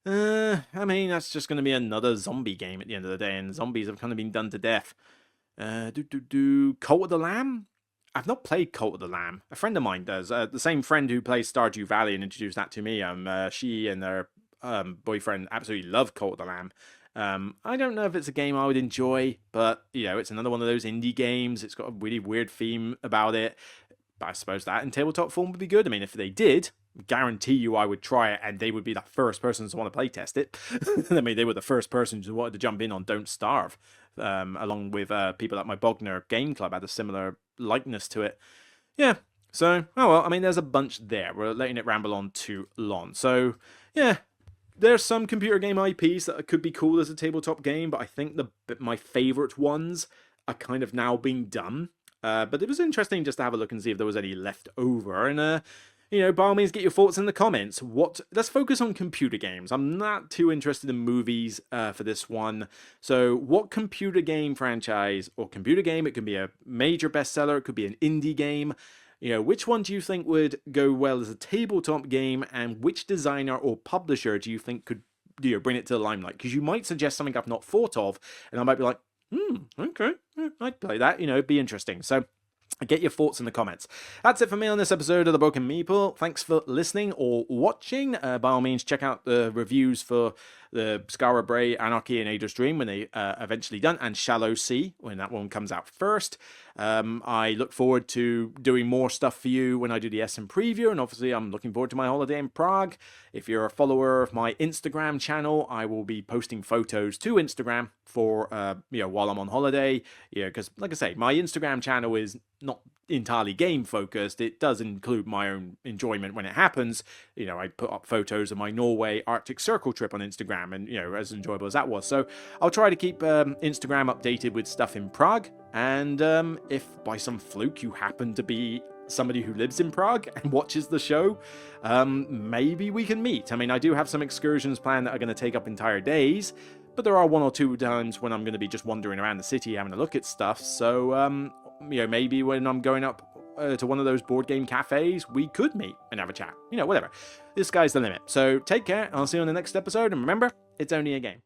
Speaker 1: I mean, that's just going to be another zombie game at the end of the day, and zombies have kind of been done to death. Cult of the Lamb? I've not played Cult of the Lamb. A friend of mine does. The same friend who plays Stardew Valley and introduced that to me. She and their boyfriend absolutely love Cult of the Lamb. I don't know if it's a game I would enjoy, but, it's another one of those indie games. It's got a really weird theme about it. But I suppose that in tabletop form would be good. I mean, if they did, guarantee you I would try it, and they would be the first person to want to playtest it. I mean, they were the first person who wanted to jump in on Don't Starve, along with people at my Bogner Game Club had a similar likeness to it. Yeah, so, I mean, there's a bunch there. We're letting it ramble on too long. So, yeah. There's some computer game IPs that could be cool as a tabletop game, but I think my favourite ones are kind of now being done. But it was interesting just to have a look and see if there was any left over. And, by all means, get your thoughts in the comments. Let's focus on computer games. I'm not too interested in movies for this one. So what computer game franchise or computer game, it can be a major bestseller, it could be an indie game, which one do you think would go well as a tabletop game, and which designer or publisher do you think could bring it to the limelight? Because you might suggest something I've not thought of, and I might be like, okay, I'd play that, it'd be interesting. So get your thoughts in the comments. That's it for me on this episode of the Broken Meeple. Thanks for listening or watching. By all means, check out the reviews for the Skara Brae, Anarchy, and Ader's Dream when they eventually done, and Shallow Sea when that one comes out first. I look forward to doing more stuff for you when I do the Essen preview, and obviously I'm looking forward to my holiday in Prague. If you're a follower of my Instagram channel, I will be posting photos to Instagram for while I'm on holiday. Because like I say, my Instagram channel is not entirely game focused. It does include my own enjoyment when it happens. I put up photos of my Norway Arctic Circle trip on Instagram, and as enjoyable as that was. So I'll try to keep Instagram updated with stuff in Prague. And if by some fluke you happen to be somebody who lives in Prague and watches the show, maybe we can meet. I mean, I do have some excursions planned that are going to take up entire days, but there are one or two times when I'm going to be just wandering around the city having a look at stuff. So maybe when I'm going up to one of those board game cafes, we could meet and have a chat. Whatever. The sky's the limit. So take care. I'll see you on the next episode. And remember, it's only a game.